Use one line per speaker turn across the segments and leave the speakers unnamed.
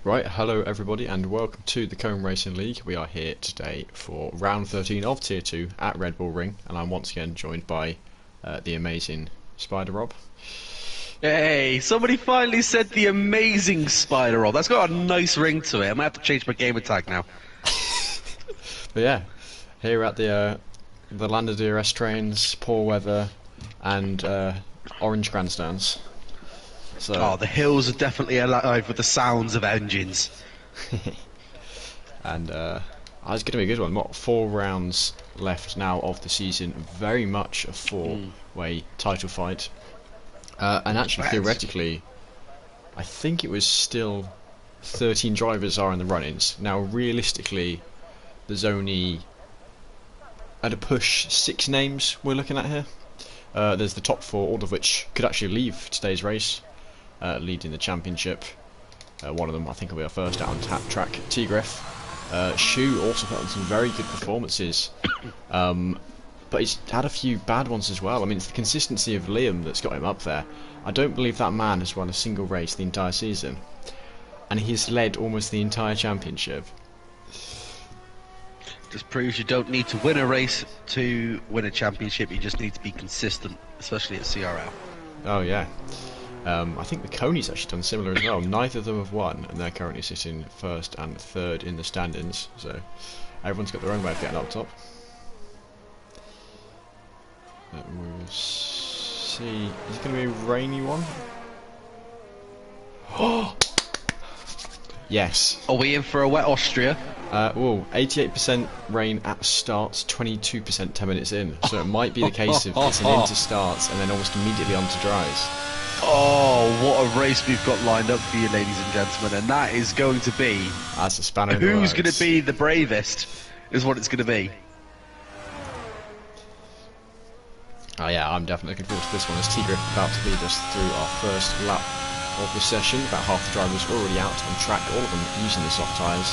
Right, hello everybody and welcome to the Cone Racing League. We are here today for round 13 of Tier 2 at Red Bull Ring, and I'm once again joined by the amazing Spider Rob.
Hey, somebody finally said the amazing Spider Rob. That's got a nice ring to it. I might have to change my gamer tag now.
But yeah, here at the Landadier trains, poor weather, and orange grandstands. So,
Oh, the hills are definitely alive with the sounds of engines.
and it's going to be a good one. What, 4 rounds left now of the season? Very much a four-way title fight. And actually, theoretically, I think it was still 13 drivers are in the run-ins. Now, realistically, there's only, at a push, 6 names we're looking at here. There's the top 4, all of which could actually leave today's race, leading the championship. One of them, I think, will be our first out on tap track, Tigriff. Shu also put on some very good performances. But he's had a few bad ones as well. I mean, it's the consistency of Liam that's got him up there. I don't believe that man has won a single race the entire season. And he's led almost the entire championship.
Just proves you don't need to win a race to win a championship. You just need to be consistent, especially at CRL.
Oh, yeah. I think the Coney's actually done similar as well. Neither of them have won, and they're currently sitting first and third in the standings. So everyone's got their own way of getting up top. We'll see. Is it going to be a rainy one? Oh! Yes.
Are we in for a wet Austria?
88% rain at starts, 22% 10 minutes in. So it might be the case of getting into starts and then almost immediately onto dries.
Oh, what a race we've got lined up for you, ladies and gentlemen. And that is going to be...
That's a spanner in the
who's
works.
going to be the bravest is what it's going to be.
Oh yeah, I'm definitely looking forward to this one, as Tigriff about to lead us through our first lap of the session. About half the drivers are already out on track, all of them using the soft tyres.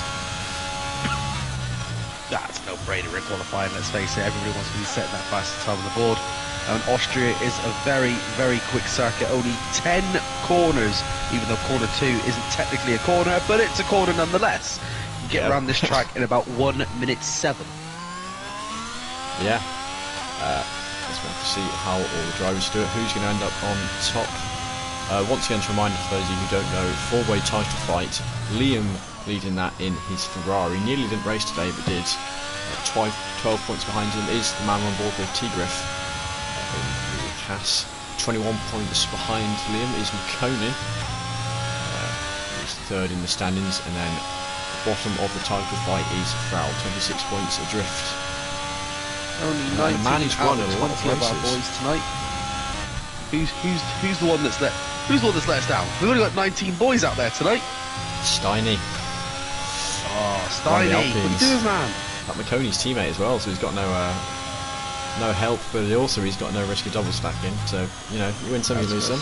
That's no brainer in qualifying, let's face it. Everybody wants to be setting that fastest time on the board. And Austria is a very, very quick circuit. Only 10 corners, even though corner 2 isn't technically a corner, but it's a corner nonetheless. You get around this track in about 1:07.
Yeah. Let's wait to see how all the drivers do it. Who's going to end up on top? Once again, to remind for those of you who don't know, 4-way title fight. Liam leading that in his Ferrari. Nearly didn't race today, but did. 12 points behind him is the man on board with Tigriff. Cass. 21 points behind Liam is McConey. He's third in the standings, and then bottom of the title fight is Frau. 26 points adrift.
Only 19 out of 20 of our boys tonight. Who's the one that's let? Who's the one that's let us down? We've only got 19 boys out there tonight.
Steiny.
Oh, Steiny, what are you doing, man?
That McConey's teammate as well, so he's got no help, but also he's got no risk of double stacking. So you know, you win some, you lose some.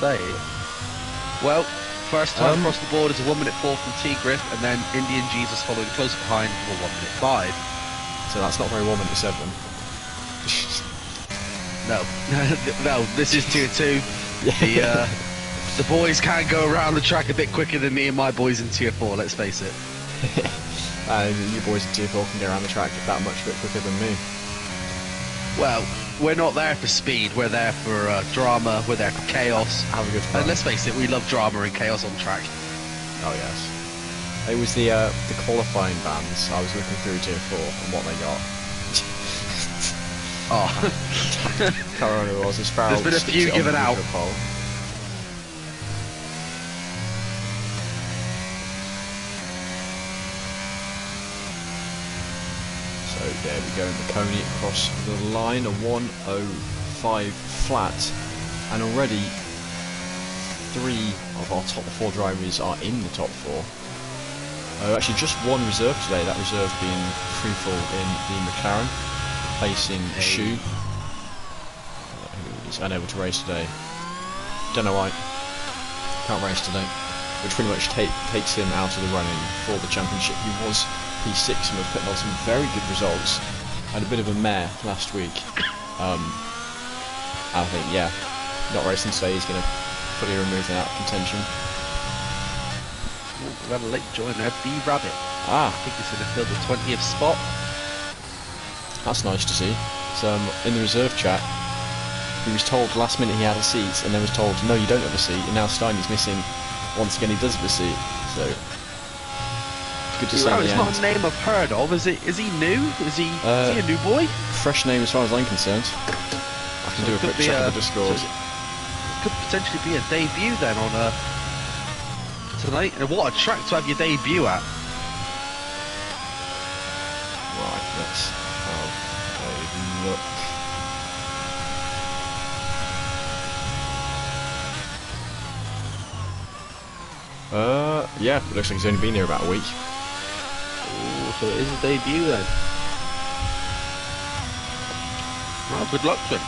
Well, first time across the board is a 1:04 from Tigriff, and then Indian Jesus following close behind for 1:05.
So that's not very 1:07.
No, no, this is tier 2. The boys can't go around the track a bit quicker than me and my boys in tier 4, let's face it.
You boys in tier 4 can get around the track that much bit quicker than me.
Well, we're not there for speed, we're there for drama, we're there for chaos.
Have a good fun.
And let's face it, we love drama and chaos on track.
Oh yes. It was the qualifying bands. I was looking through tier 4 and what they got.
Oh.
Can't remember who it was.
There's been a few given out.
So there we go, McConey across the line, a 1:05 flat, and already 3 of our top 4 drivers are in the top 4. Actually just 1 reserve today, that reserve being Freefall in the McLaren. Facing Shu, who is unable to race today. Don't know why. Can't race today. Which pretty much takes him out of the running for the championship. He was P6 and was putting on some very good results. Had a bit of a mare last week. I think, yeah, not racing today is going to fully remove him out of contention.
we've had a late join there, B Rabbit.
Ah,
I think he's going to fill the 20th spot.
that's nice to see. So in the reserve chat, he was told last minute he had a seat, and then was told, no, you don't have a seat, and now Steiny's missing. Once again, he does have a seat, so good to see.
It's not a name I've heard of. Is he new? Is he a new boy?
Fresh name as far as I'm concerned. I can do a quick check of the Discord.
So could potentially be a debut then on tonight. And what a track to have your debut at.
Right, let's have a look. Yeah, it looks like he's only been here about a week.
Ooh, so it is a debut then. Well, good luck to him.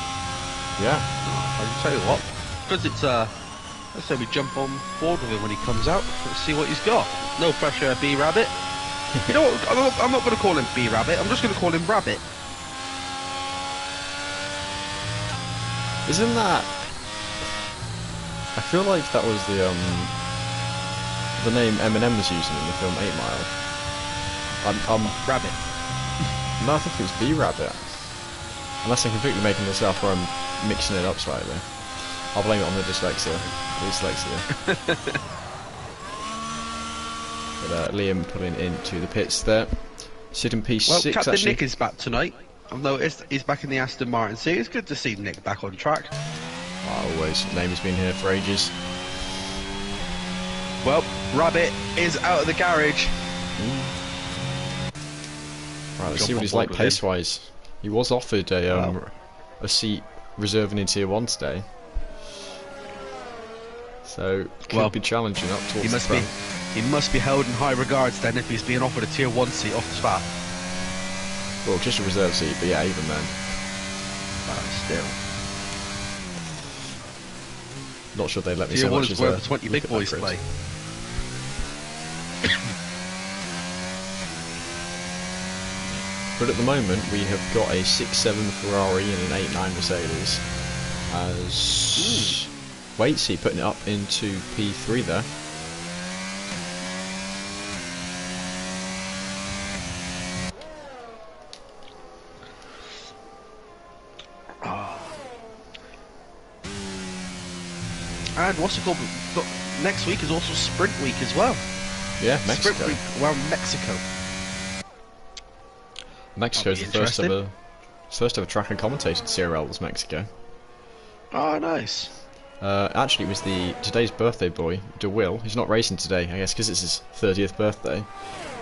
Yeah.
I can tell you what, because it's let's say we jump on board with him when he comes out. Let's see what he's got. No pressure, B Rabbit. You know what? I'm not going to call him B Rabbit. I'm just going to call him Rabbit.
Isn't that? I feel like that was the name Eminem was using in the film 8 Mile.
Rabbit.
No, I think it was B Rabbit. Unless I'm completely making this up or I'm mixing it up slightly. I'll blame it on the dyslexia. But Liam pulling into the pits there. Sid and P6
Well, Captain
actually.
Nick is back tonight. I've noticed he's back in the Aston Martin seat. It's good to see Nick back on track.
Always. Name has been here for ages.
Well, Rabbit is out of the garage.
Right, let's see what he's like pace-wise. He was offered a seat reserving in Tier 1 today. So, could be challenging up towards the front.
He must be held in high regards then if he's being offered a Tier 1 seat off the spot.
Well, just a reserve seat, but yeah, even then.
Still.
Not sure they'd let me
Tier
so
1
much
is
as
where the 20 big boys play.
But at the moment, we have got a 6.7 Ferrari and an 8.9 Mercedes. As Waitsy putting it up into P3 there.
And what's it called? Next week is also Sprint Week as well.
Yeah, Mexico.
Sprint Week, well, Mexico.
Mexico's the first ever track and commentated CRL was Mexico.
Oh, nice.
Actually, it was today's birthday boy, DeWill. He's not racing today, I guess, because it's his 30th birthday.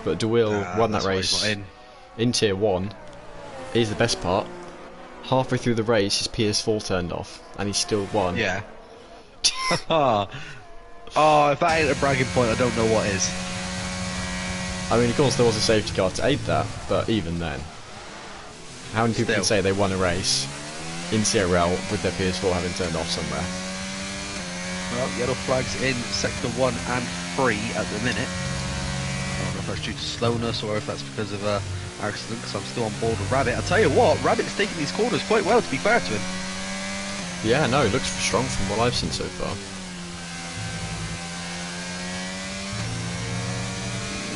But DeWill won that race in Tier 1. Here's the best part. Halfway through the race, his PS4 turned off, and he still won.
Yeah. Oh, if that ain't a bragging point, I don't know what is.
I mean, of course, there was a safety car to aid that, but even then. How many people can say they won a race in CRL with their PS4 having turned off somewhere?
Well, yellow flags in Sector 1 and 3 at the minute. I don't know if that's due to slowness or if that's because of an accident, because I'm still on board with Rabbit. I'll tell you what, Rabbit's taking these corners quite well, to be fair to him.
Yeah, no, it looks strong from what I've seen so far.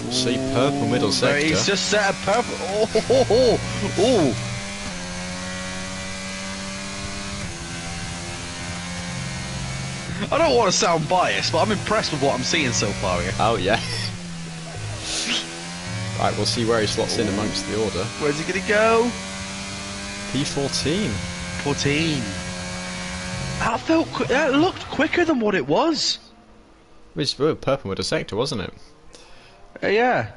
We'll see purple middle sector.
He's just set a purple. Oh. I don't want to sound biased, but I'm impressed with what I'm seeing so far here.
Oh, yeah. Right, we'll see where he slots in amongst the order.
Where's he going to go?
P14.
14. That looked quicker than what it was.
It was purple middle sector, wasn't it?
Yeah.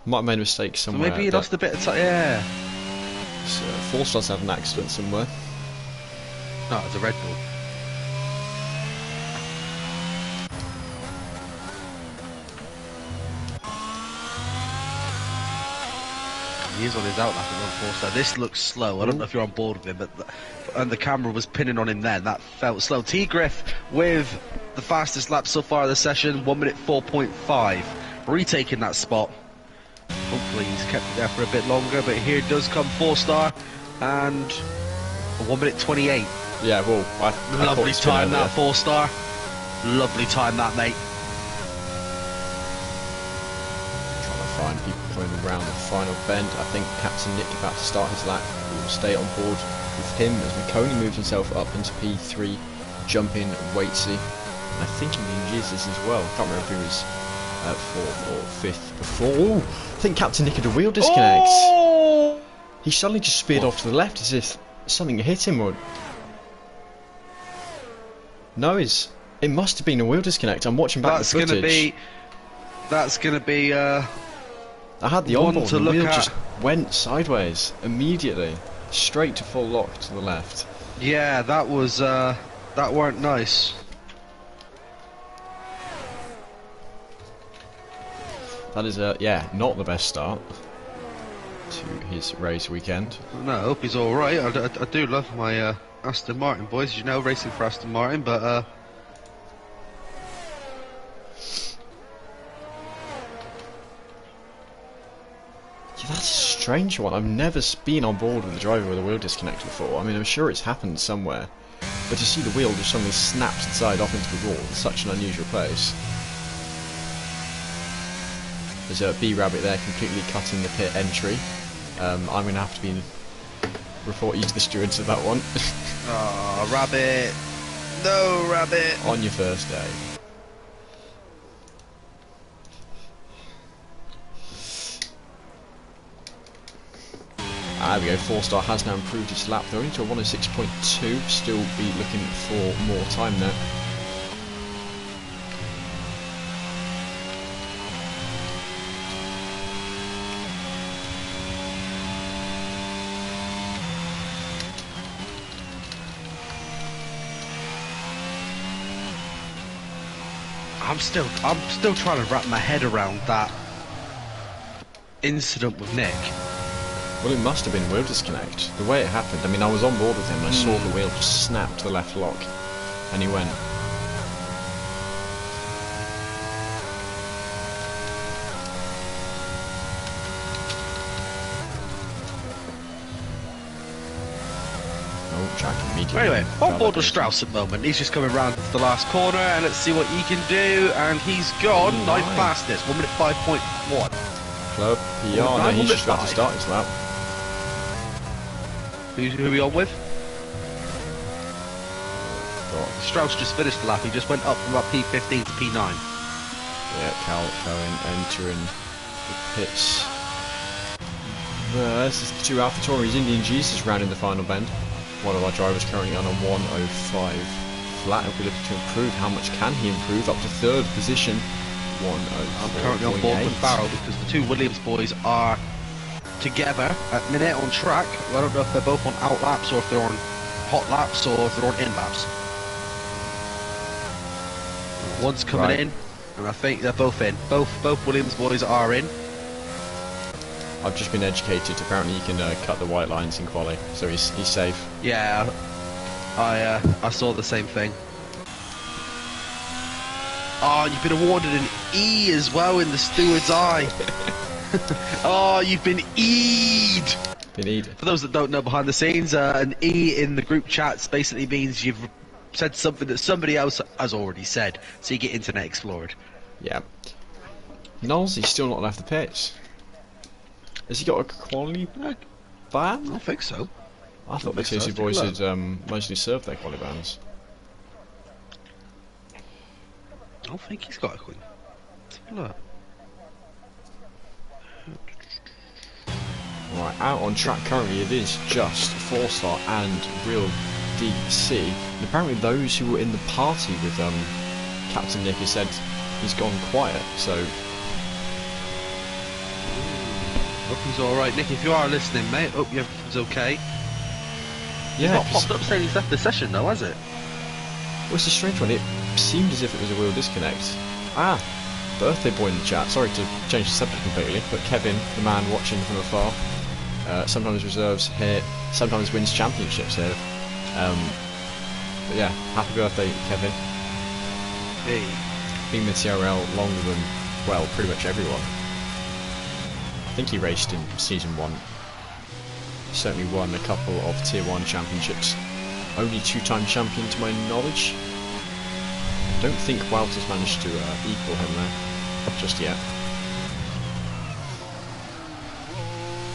Might have made a mistake somewhere.
So maybe he lost a bit of time. Yeah.
So, Four Stars had an accident somewhere.
No, it was a Red Bull. He is on his outlap at 1.4, so this looks slow. I don't know if you're on board with him, but and the camera was pinning on him then. That felt slow. T-Griff with the fastest lap so far of the session, 1 minute 4.5. Retaking that spot. Hopefully he's kept it there for a bit longer, but here does come 4-star and 1 minute 28.
Yeah, well, I
lovely time that 4-star. Lovely time that, mate.
find people coming around the final bend. I think Captain Nick about to start his lap. We will stay on board with him as McConey moves himself up into P3, jumping Waitsy. And I think he uses as well. I can't remember if he was 4th or 5th before. Ooh, I think Captain Nick had a wheel disconnect.
Oh!
He suddenly just speared off to the left as if something hit him or... No, it must have been a wheel disconnect. I'm watching back the footage.
That's gonna be
I had the
one
onboard
to
and the
look
wheel
at.
just went sideways immediately, straight to full lock to the left.
Yeah, that was that weren't nice.
That is yeah, not the best start to his race weekend.
No, I hope he's all right. I do love my Aston Martin boys, you know, racing for Aston Martin, but
yeah, that's a strange one. I've never been on board with a driver with a wheel disconnect before. I mean, I'm sure it's happened somewhere, but to see the wheel just suddenly snap to the side off into the wall in such an unusual place. There's a B-Rabbit there completely cutting the pit entry. I'm going to have to report you to the stewards of that one.
oh, Rabbit, no Rabbit.
On your first day. There we go, 4-star has now improved his lap though, into a 106.2, still be looking for more time there.
I'm still trying to wrap my head around that incident with Nick.
Well, it must have been wheel disconnect. The way it happened, I mean, I was on board with him and I saw the wheel just snap to the left lock, and he went. Oh, Jack immediately.
Anyway, on board with Strauss at the moment. He's just coming round to the last corner, and let's see what he can do. And he's gone. Ninth fastest, 1 minute 5.1.
Club PR. No, he's just about to start his lap.
Who are we on with? Strauss just finished the lap. He just went up from about P15 to P9.
Yeah, Cal Cohen entering the pits. This is the 2 AlphaTauri's Indian Jesus round in the final bend. One of our drivers currently on a 105 flat. He'll be looking to improve. How much can he improve? Up to 3rd position. 104.
I'm currently on board with Barrow because the 2 Williams boys are together at minute on track. I don't know if they're both on out laps or if they're on hot laps or if they're on in laps. One's coming in, and I think they're both in. Both Williams boys are in.
I've just been educated. Apparently, you can cut the white lines in quali, so he's safe.
Yeah, I saw the same thing. Oh, you've been awarded an E as well in the steward's eye. Oh, you've been E'd.
Been E'd.
For those that don't know behind the scenes, an E in the group chats basically means you've said something that somebody else has already said, so you get Internet Explored.
Yeah. Knowles, he's still not left the pits. Has he got a quality ban?
I don't think so.
I thought the TC boys had mostly served their quality bans.
I don't think he's got a queen. Look.
Right, out on track currently it is just 4-star and Real DC. And apparently those who were in the party with Captain Nick has said he's gone quiet, so...
Hope he's alright. Nick, if you are listening, mate, hope everything's okay.
Yeah,
he's not popped up saying he's left the session though, has it?
Well, it's a strange one. It seemed as if it was a wheel disconnect. Birthday boy in the chat. Sorry to change the subject completely, but Kevin, the man watching from afar, sometimes reserves here, sometimes wins championships here. But yeah, happy birthday, Kevin.
Hey.
Being with TRL longer than, well, pretty much everyone. I think he raced in season 1. Certainly won a couple of tier 1 championships. Only 2-time champion to my knowledge. I don't think Wout has managed to equal him there just yet.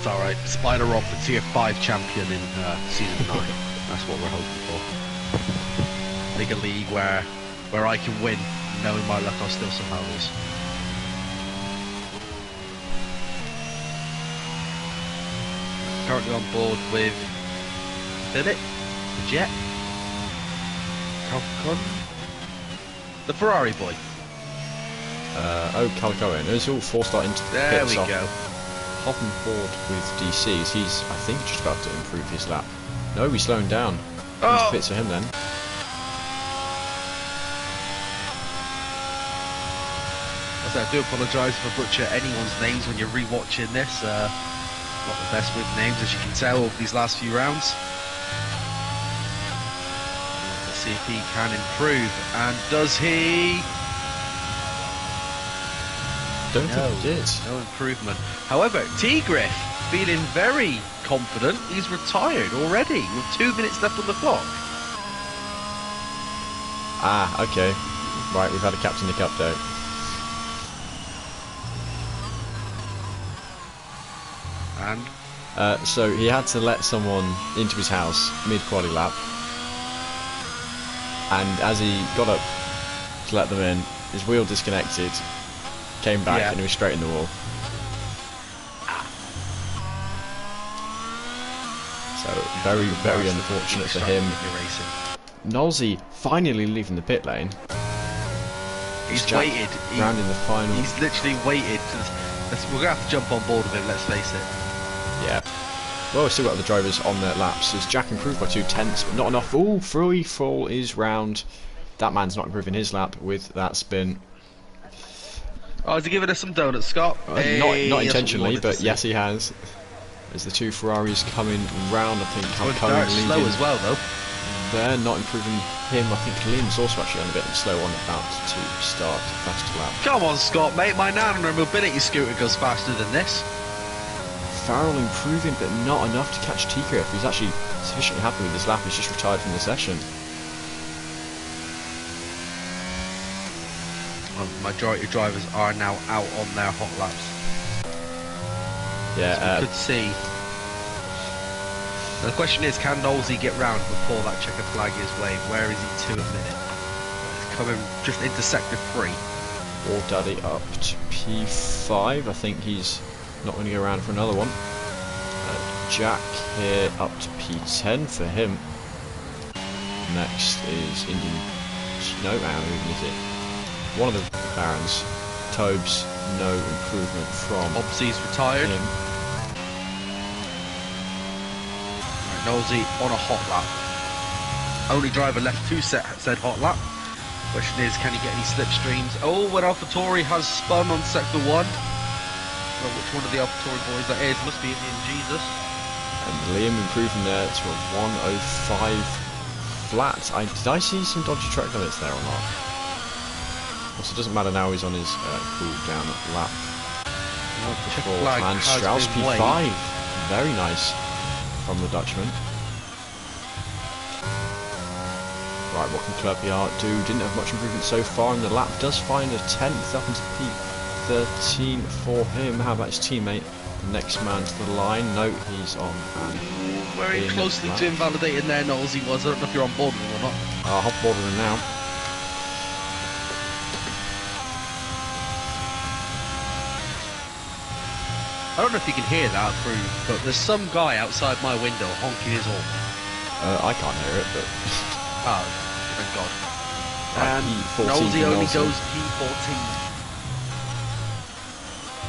It's alright. Spider Rob, the tier 5 champion in season 9. That's what we're hoping for. Make a league where I can win, knowing my luck I'll still somehow lose. Currently on board with Philip, the Jet, Calcon, the Ferrari boy.
Calcoen. It's all 4-star into the
There
pits.
we go.
Hopping forward with DCs. He's, I think, just about to improve his lap. No, he's slowing down.
Oh.
Into pits for him then.
I do apologise if I butcher anyone's names when you're rewatching this. Not the best with names, as you can tell, over these last few rounds. Let's see if he can improve. And does he?
Don't think he did.
No improvement. However, T-Griff feeling very confident. He's retired already with 2 minutes left on the clock.
Ah, okay. Right, we've had a Captain Nick update.
And?
So he had to let someone into his house mid-quali lap. And as he got up to let them in, his wheel disconnected, came back and he was straight in the wall. So very, very unfortunate for him. Nolsey finally leaving the pit lane.
He's waited.
Round in the final.
He's literally waited. We're going to have to jump on board with him, let's face it.
Yeah. Well, we've still got other drivers on their laps. As Jack improved by 2/10, but not enough. Ooh, free fall is round. That man's not improving his lap with that spin.
Oh, is he giving us some donuts, Scott?
Hey, not intentionally, but yes, he has. As the two Ferraris coming round, I think
Calcoen leading. Slow as well, though.
They're not improving him. I think Liam's also actually on a bit slow on about to start a faster lap.
Come on, Scott, mate. My Nano mobility scooter goes faster than this.
Farrell improving, but not enough to catch T-Griff. He's actually sufficiently happy with this lap. He's just retired from the session.
Well, the majority of drivers are now out on their hot laps.
Yeah,
as we could see. Now the question is, can Nolsey get round before that checker flag is waved? Where is he to at minute? He's coming just into sector 3.
Or Daddy up to P5. I think he's not going to go around for another one. Jack here up to P10 for him. Next is Indian. No, who is it? One of the Barons. Tobes, no improvement from.
Obviously, he's retired.
Him.
Right, Nolsey on a hot lap. Only driver left to said hot lap. Question is, can he get any slipstreams? Oh, when AlphaTauri has spun on sector 1. Well, which one of the AlphaTauri boys that is? Must be Indian Jesus.
And Liam improving there to a 105 flat. Did I see some dodgy track limits there or not? Also, it doesn't matter now, he's on his cool down lap. And Strauss P5. Very nice from the Dutchman. Right, what can Clerpiart do? Didn't have much improvement so far in the lap. Does find a 10th up into P13 for him. How about his teammate? The next man to the line. No, he's on.
Very closely to invalidating there, Knowles. He was. I don't know if you're on board with him or not.
I'll hop board with him now.
I don't know if you can hear that through, but there's some guy outside my window honking his horn.
I can't hear it, but.
Oh, thank God.
And
Knowlesy only goes P14.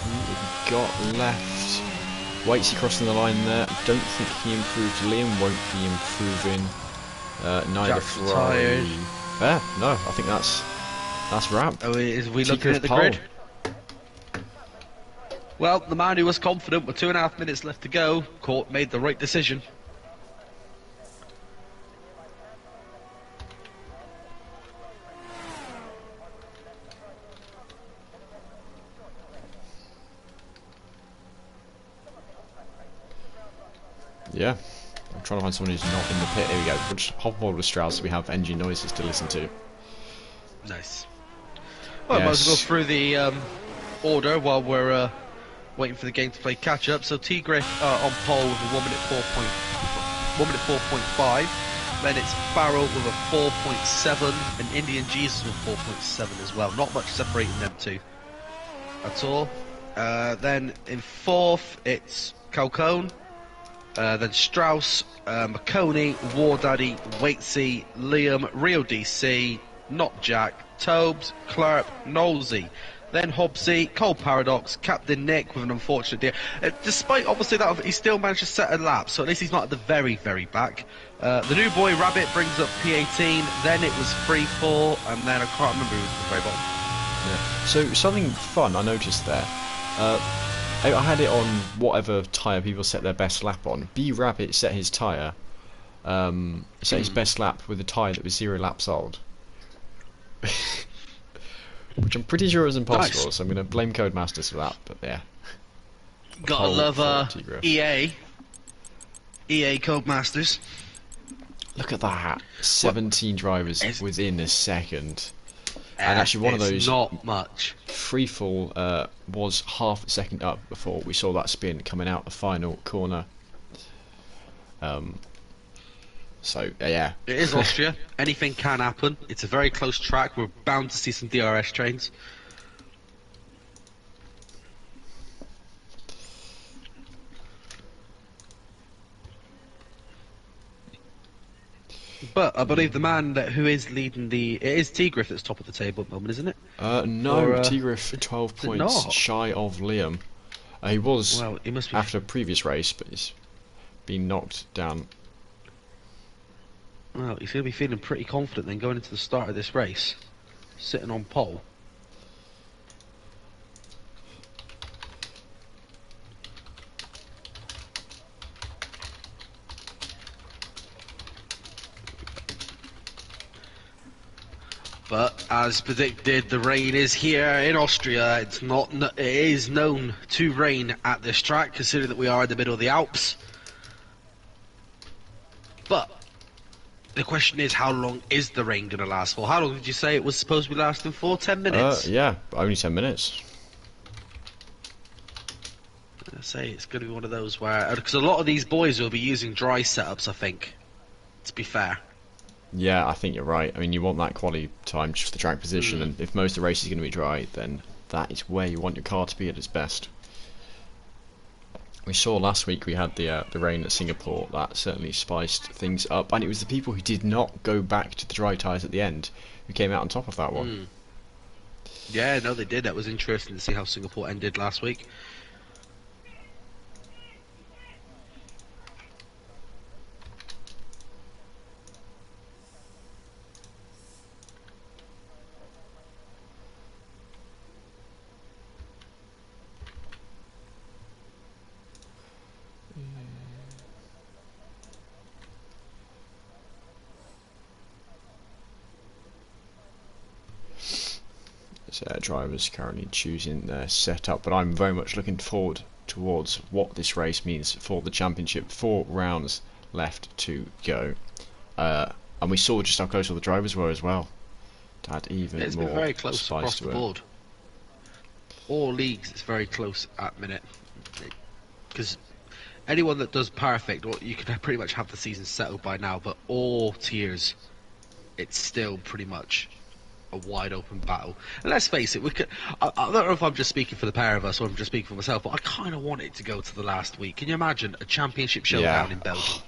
We've got left. Waitsy crossing the line there. Don't think he improved. Liam won't be improving. Neither Ferrari. Yeah, no, I think that's ramp.
Oh, is we looking at the grid? Well, the man who was confident with 2.5 minutes left to go, made the right decision.
Yeah, I'm trying to find someone who's not in the pit. Here we go. We'll just hop aboard with Strauss so we have engine noises to listen to.
Nice. Well, yes. I might as well go through the order while we're waiting for the game to play catch up. So T-Griff on pole with a 1 minute 4.5. Then it's Barrel with a 4.7 and Indian Jesus with 4.7 as well. Not much separating them two at all. Then in fourth it's Calcone, then Strauss, McConey, War Daddy, Waitsy, Liam, Rio DC, Not Jack, Tobes, Clark, Knowlesy. Then Hobbsy, Cold Paradox, Captain Nick with an unfortunate deal. Despite obviously that, he still managed to set a lap, so at least he's not at the very, very back. The new boy Rabbit brings up P18, then it was free fall, and then I can't remember who was at the very bottom.
Yeah. So something fun I noticed there. I had it on whatever tyre people set their best lap on. B Rabbit set his tyre, set his best lap with a tyre that was 0 laps old. Which I'm pretty sure is impossible, nice. So I'm going to blame Codemasters for that, but yeah.
Gotta love EA Codemasters.
Look at that, 17 drivers within a second. And actually one of those,
not much.
Free fall was half a second up before we saw that spin coming out the final corner. So, yeah.
It is Austria. Anything can happen. It's a very close track. We're bound to see some DRS trains. But I believe the man who is leading it is T-Griff that's top of the table at the moment, isn't it?
No, T-Griff 12 points shy of Liam. He was he must be after a previous race, but he's been knocked down.
Well, he's going to be feeling pretty confident then going into the start of this race, sitting on pole. But as predicted, the rain is here in Austria. It is known to rain at this track, considering that we are in the middle of the Alps. But the question is, how long is the rain going to last for? How long did you say it was supposed to be lasting for? 10 minutes?
Yeah, only 10 minutes.
I say it's going to be one of those where... Because a lot of these boys will be using dry setups, I think, to be fair.
Yeah, I think you're right. I mean, you want that quality time just for the track position, and if most of the race is going to be dry, then that is where you want your car to be at its best. We saw last week we had the rain at Singapore. That certainly spiced things up, and it was the people who did not go back to the dry tyres at the end who came out on top of that one.
Yeah, no, they did. That was interesting to see how Singapore ended last week.
Drivers currently choosing their setup, but I'm very much looking forward towards what this race means for the championship. 4 rounds left to go, and we saw just how close all the drivers were as well. To add even
it's
more
been very close
spice
across
to
the board. All leagues, it's very close at minute, because anyone that does perfect, or you could pretty much have the season settled by now. But all tiers, it's still pretty much a wide open battle. And let's face it, I don't know if I'm just speaking for the pair of us or I'm just speaking for myself, but I kind of want it to go to the last week. Can you imagine a championship showdown in Belgium?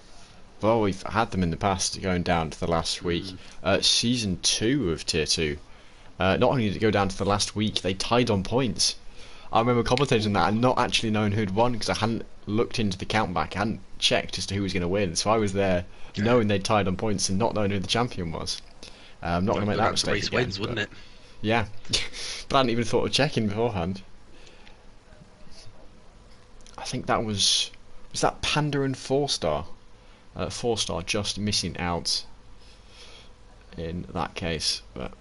Well, we've had them in the past going down to the last week. Season 2 of Tier 2, not only did it go down to the last week, they tied on points. I remember commentating that and not actually knowing who'd won because I hadn't looked into the count back, I hadn't checked as to who was going to win, so I was there knowing they'd tied on points and not knowing who the champion was. I'm not going to make that mistake again.
Wins, wouldn't it?
Yeah, but I hadn't even thought of checking beforehand. I think that was that Panda and 4-star? 4-star just missing out in that case, but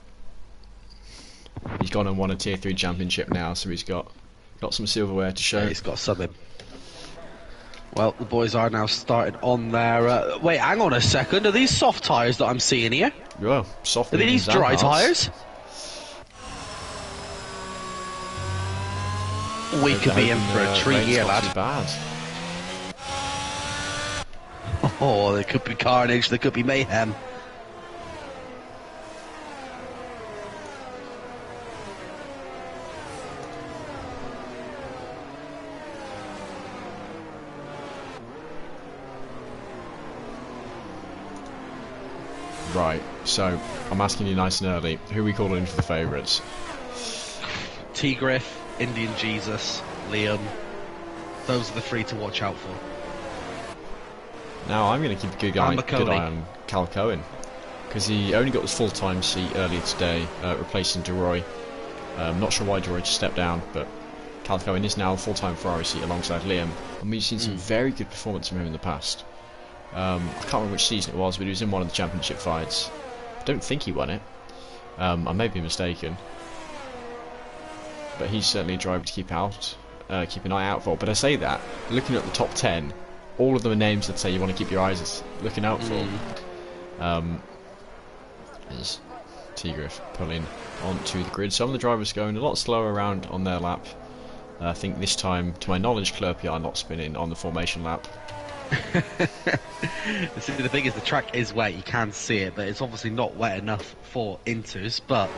he's gone and won a Tier 3 championship now, so he's got some silverware to show.
Yeah, he's got some in. Well, the boys are now started on their... wait, hang on a second. Are these soft tyres that I'm seeing here?
Well, soft.
Are these dry tyres? We could be in for a treat here, lad.
Bad.
Oh, there could be carnage, there could be mayhem.
Right, so I'm asking you nice and early, who are we calling in for the favourites?
T-Griff, Indian Jesus, Liam. Those are the three to watch out for.
Now I'm going to keep a good eye on Cal Cohen, because he only got his full-time seat earlier today, replacing DeRoy. Not sure why DeRoy just stepped down, but Cal Cohen is now a full-time Ferrari seat alongside Liam, and we've seen some very good performance from him in the past. I can't remember which season it was, but he was in one of the championship fights. I don't think he won it. I may be mistaken, but he's certainly a driver to keep an eye out for. But I say that, looking at the top 10, all of them are names that say you want to keep your eyes looking out for. Is T-Griff pulling onto the grid. Some of the drivers going a lot slower around on their lap. I think this time, to my knowledge, Clerpy are not spinning on the formation lap.
See, the thing is, the track is wet, you can see it, but it's obviously not wet enough for inters, but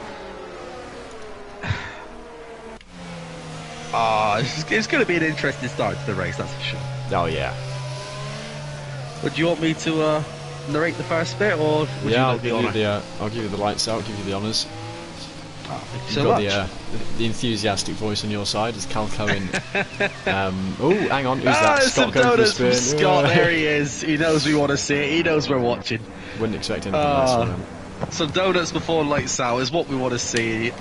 it's going to be an interesting start to the race, that's for sure.
Oh yeah.
Would you want me to narrate the first bit, or would
yeah,
you like
I'll give you the lights out, I'll give you the honours.
Thank you
You've
so
got
much.
The enthusiastic voice on your side as Cal Cohen. Oh, hang on, who's that?
Some
Scott going for a
donuts from
spin.
Scott, there he is. He knows we want to see it, he knows we're watching.
Wouldn't expect anything less from him.
Some donuts before lights out is what we want to see.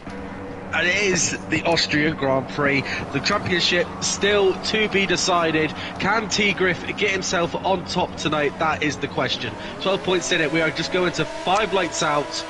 And it is the Austrian Grand Prix. The championship still to be decided. Can T-Griff get himself on top tonight? That is the question. 12 points in it. We are just going to 5 lights out.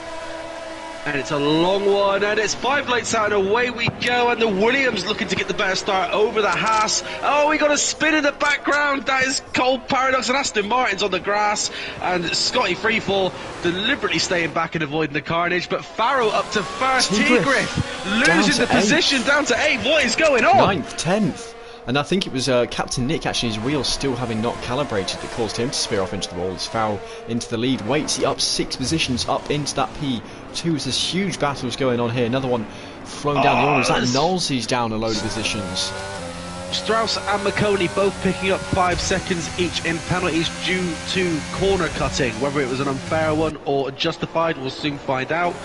And it's a long one, and it's 5 lights out, and away we go. And the Williams looking to get the better start over the Haas. Oh, we got a spin in the background. That is Cold Paradox, and Aston Martin's on the grass. And Scotty Freefall deliberately staying back and avoiding the carnage. But Farrell up to first. T-Griff losing the position down to 8th. What is going on?
9th, 10th. And I think it was Captain Nick, actually, his wheels still having not calibrated, that caused him to spear off into the wall. As Farrell into the lead, waits, he up 6 positions, up into that P2 as this huge battle is going on here. Another one flowing down the orders. That Nolsey's down a load of positions.
Strauss and McConey both picking up 5 seconds each in penalties due to corner cutting. Whether it was an unfair one or justified, we'll soon find out.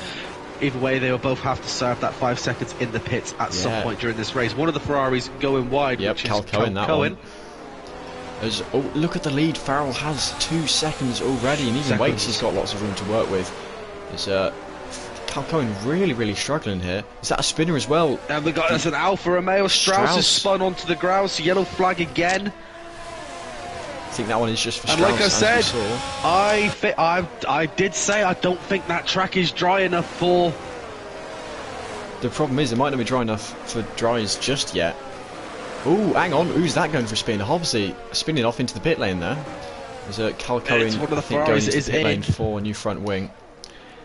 Either way, they will both have to serve that 5 seconds in the pits at some point during this race. One of the Ferraris going wide, which
Cal
is
Cohen,
Cal Cohen.
Oh, look at the lead. Farrell has 2 seconds already, and even Waits has got lots of room to work with. There's Cal Cohen really struggling here. Is that a spinner as well?
And we got us an Alfa Romeo. Strauss has spun onto the ground, yellow flag again.
I think that one is just for
and
Strauss,
like I said, I did say I don't think that track is dry enough for...
The problem is it might not be dry enough for dries just yet. Ooh, hang on, who's that going for a spin? Hobbsy spinning off into the pit lane there. There's Cal Cohen, I think, going into the pit lane for a new front wing.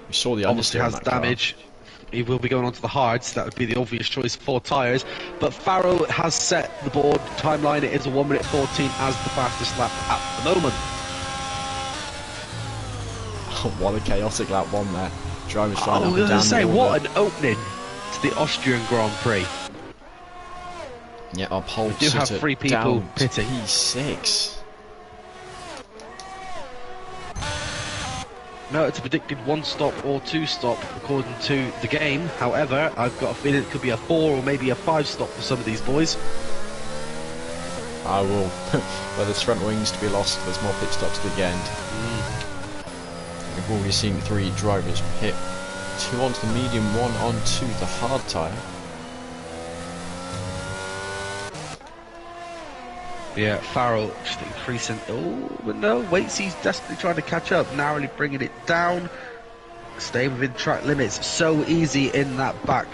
We saw the
obviously
understeer
has
on that
damage. Car. He will be going onto the hards. That would be the obvious choice for tyres. But Farrell has set the board timeline. It is a 1:14 as the fastest lap at the moment.
Oh, what a chaotic lap 1 there. Drivers flying up
I
and
was
down.
going to say, what an opening to the Austrian Grand Prix.
Yeah, our pole
we do have 3 people pitting.
P6.
No, it's a predicted 1 stop or 2 stop according to the game. However, I've got a feeling it could be a 4 or maybe a 5 stop for some of these boys.
I will. Well, there's front wings to be lost. There's more pit stops at the end. We've already seen 3 drivers pit. 2 onto the medium, 1 onto the hard tyre.
Yeah, Farrell just increasing. Oh, but no, Waits, he's desperately trying to catch up, narrowly bringing it down. Staying within track limits. So easy in that back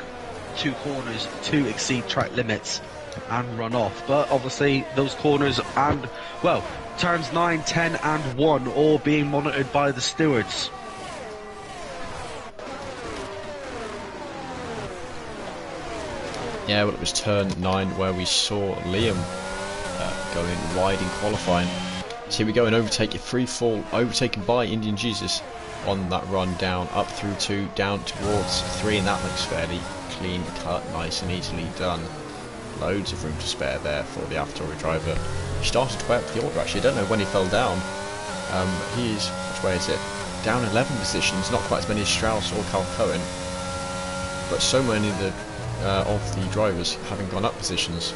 2 corners to exceed track limits and run off. But obviously, those corners and, well, turns 9, 10, and 1 all being monitored by the stewards.
Yeah, well, it was turn 9 where we saw Liam going wide in qualifying. So here we go, an overtake, a free fall, overtaken by Indian Jesus on that run down, up through 2, down towards 3, and that looks fairly clean cut, nice and easily done. Loads of room to spare there for the AlphaTauri driver. He started way up the order actually, I don't know when he fell down. He is, which way is it? Down 11 positions, not quite as many as Strauss or Carl Cohen, but so many of the drivers having gone up positions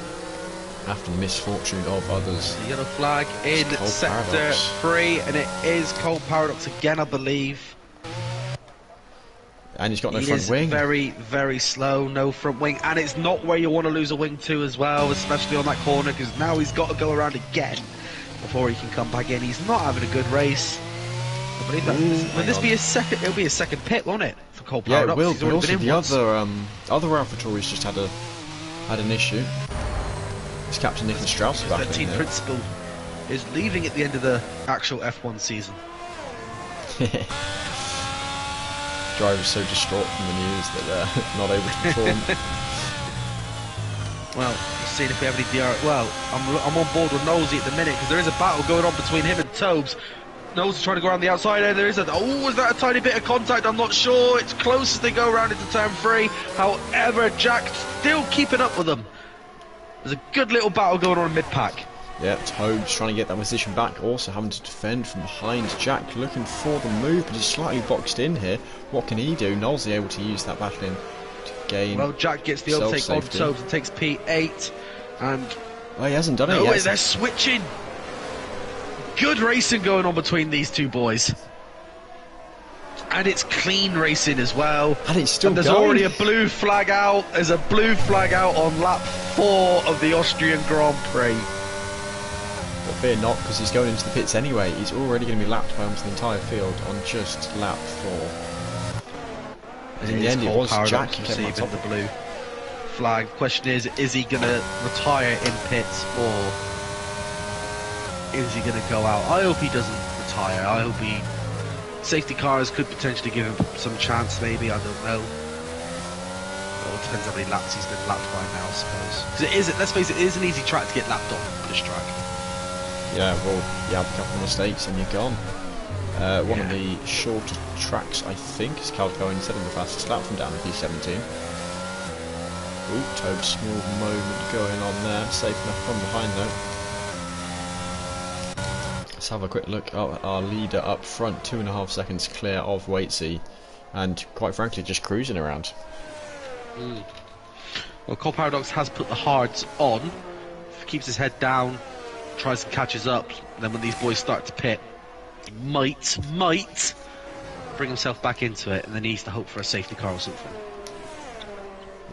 after the misfortune of others.
The yellow flag in sector 3, and it is Cole Paradox again, I believe.
And he's got no front wing.
Very, very slow, no front wing, and it's not where you want to lose a wing to as well, especially on that corner, because now he's got to go around again before he can come back in. He's not having a good race. I believe that will this be his second? It'll be his second pit, won't it, for Cole Paradox?
Yeah, it will. But also the other AlphaTauris just had an issue. It's Captain Nicholas Strauss back in
team
there.
principal is leaving at the end of the actual F1 season.
Drivers so distraught from the news that they're not able to perform.
Well, seeing if we have any DR. Well, I'm on board with Nosey at the minute because there is a battle going on between him and Tobes. Nosey trying to go around the outside there. There is is that a tiny bit of contact? I'm not sure. It's close as they go around into turn 3. However, Jack's still keeping up with them. There's a good little battle going on in mid-pack.
Yeah, Tobes trying to get that position back, also having to defend from behind. Jack looking for the move, but he's slightly boxed in here. What can he do? Knowles able to use that battling to gain.
Well, Jack gets the overtake on Tobes and takes P8, and
he hasn't done it yet.
They're switching. Good racing going on between these two boys. And it's clean racing as well.
And it's still
there's
going.
Already a blue flag out. There's a blue flag out on lap 4 of the Austrian Grand Prix.
But fear not, because he's going into the pits anyway. He's already going to be lapped by almost the entire field on just lap 4. And in the end, it was Jack who came on top
of the blue flag. Question is he going to retire in pits or is he going to go out? I hope he doesn't retire. I hope he... Safety cars could potentially give him some chance, maybe, I don't know. Well, it depends how many laps he's been lapped by now, I suppose. Because let's face it, it is an easy track to get lapped on, this track.
Yeah, well, you have a couple of mistakes and you're gone. One of the shorter tracks, I think, is Cal Cohen instead of the fastest lap from down at P17. Ooh, Toad, small moment going on there, safe enough from behind though. Let's have a quick look at our leader up front, 2.5 seconds clear of Waitsy, and quite frankly just cruising around.
Well, Cole Paradox has put the hards on, keeps his head down, tries to catch us up, and then when these boys start to pit, he might bring himself back into it, and then he needs to hope for a safety car or something.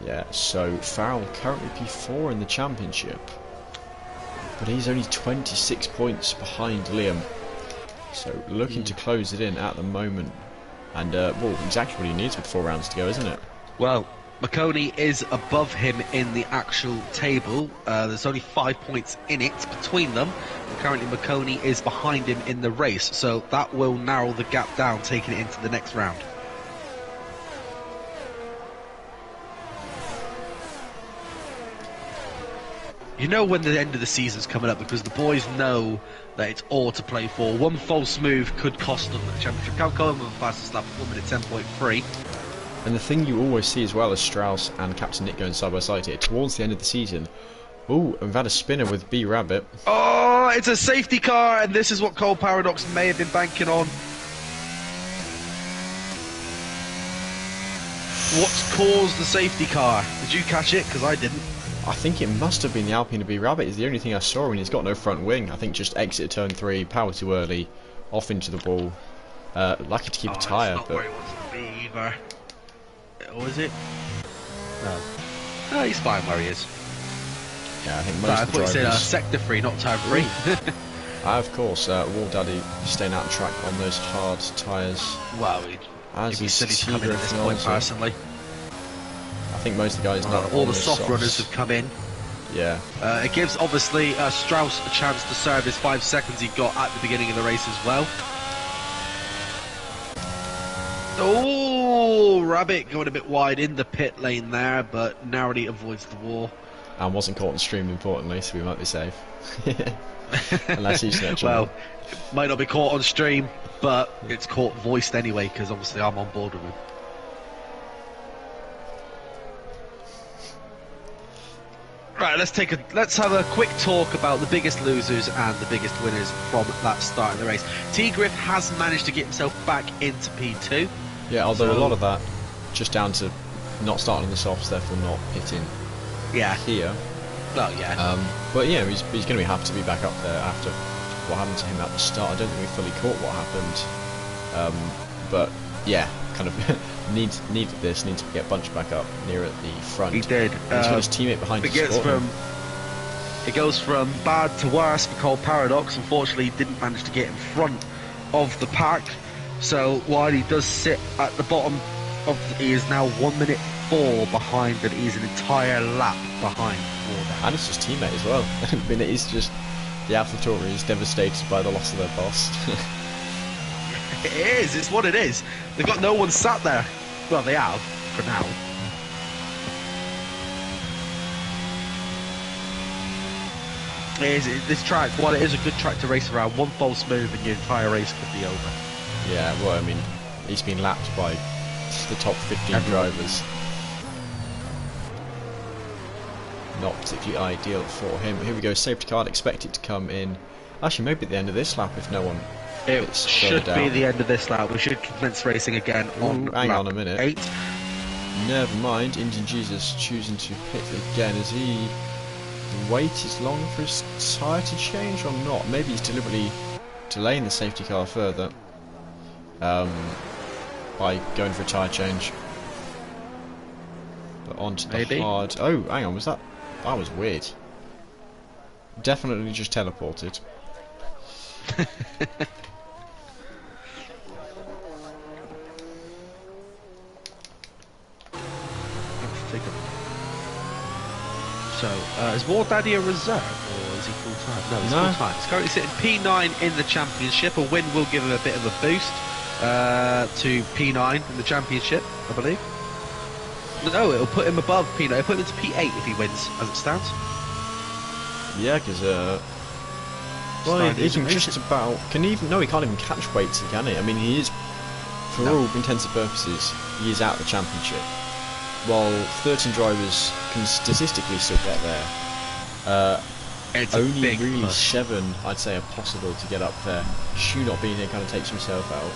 Yeah, so Farrell currently P4 in the championship. But he's only 26 points behind Liam, so looking to close it in at the moment. And, well, exactly what he needs with 4 rounds to go, isn't it?
Well, McConey is above him in the actual table. There's only 5 points in it between them. And currently McConey is behind him in the race, so that will narrow the gap down, taking it into the next round. You know when the end of the season's coming up because the boys know that it's all to play for. One false move could cost them the championship. Cal Cohen with the fastest lap, 1 minute 10.3.
And the thing you always see as well as Strauss and Captain Nick going side by side here, towards the end of the season, ooh, we've had a spinner with B Rabbit.
Oh, it's a safety car, and this is what Cole Paradox may have been banking on. What's caused the safety car? Did you catch it? Because I didn't.
I think it must have been the Alpine B Rabbit. Is the only thing I saw, and he's got no front wing. I think just exit turn 3, power too early, off into the wall. Lucky to keep a tyre,
but where he wants to be either. Or is it? No. No, he's fine where he is.
Yeah, I think most of the drivers...
I thought you said sector 3, not turn 3.
Of course, Wall Daddy staying out of track on those hard tyres.
Well, it'd be silly to come in at this point, personally.
I think most of the guys know
all the soft runners have come in.
Yeah.
It gives obviously Strauss a chance to serve his 5 seconds he got at the beginning of the race as well. Oh, Oh, Rabbit going a bit wide in the pit lane there, but narrowly avoids the wall.
And wasn't caught on stream, importantly, so we might be safe. Unless he's snitching.
Well, it might not be caught on stream, but it's caught voiced anyway, because obviously I'm on board with him. Right, let's have a quick talk about the biggest losers and the biggest winners from that start of the race. T-Griff has managed to get himself back into P2.
Yeah, although a lot of that just down to not starting the softs, therefore not hitting here.
Well, yeah.
But yeah, he's going to be happy to be back up there after what happened to him at the start. I don't think we fully caught what happened. But yeah, kind of needs to get bunched back up near at the front.
He did.
He's got his teammate behind him.
It goes from bad to worse for Cole Paradox. Unfortunately, he didn't manage to get in front of the pack. So while he does sit at the bottom of, he is now 1 minute 4 behind, and he's an entire lap behind.
And it's his teammate as well. I mean, it is just the AlphaTauri is devastated by the loss of their boss.
It is. It's what it is. They've got no one sat there. Well, they have for now. This track, while it is a good track to race around, one false move and your entire race could be over.
Yeah, well, I mean, he's been lapped by the top 15 drivers. Not particularly ideal for him. Here we go, safety car, expect it to come in. Actually, maybe at the end of this lap if no one.
It should be the end of this lap. We should commence racing again on
hang
lap
on a minute.
8.
Never mind, Indian Jesus choosing to pit again. Is he wait is long for his tyre to change or not? Maybe he's deliberately delaying the safety car further by going for a tyre change. But onto the hard. Oh, hang on, was that? That was weird. Definitely just teleported.
So, is War Daddy a reserve, or is he full-time? No, he's full-time. He's currently sitting P9 in the championship. A win will give him a bit of a boost to P9 in the championship, I believe. No, it'll put him above P9. It'll put him into P8 if he wins, as it stands.
Yeah, because well, he isn't just about. Can he even? No, he can't even catch weights, can he? I mean, he is, for all intents and purposes, he is out of the championship. While 13 drivers can statistically still get there, only really push. 7, I'd say, are possible to get up there. Shu not being here kind of takes himself out.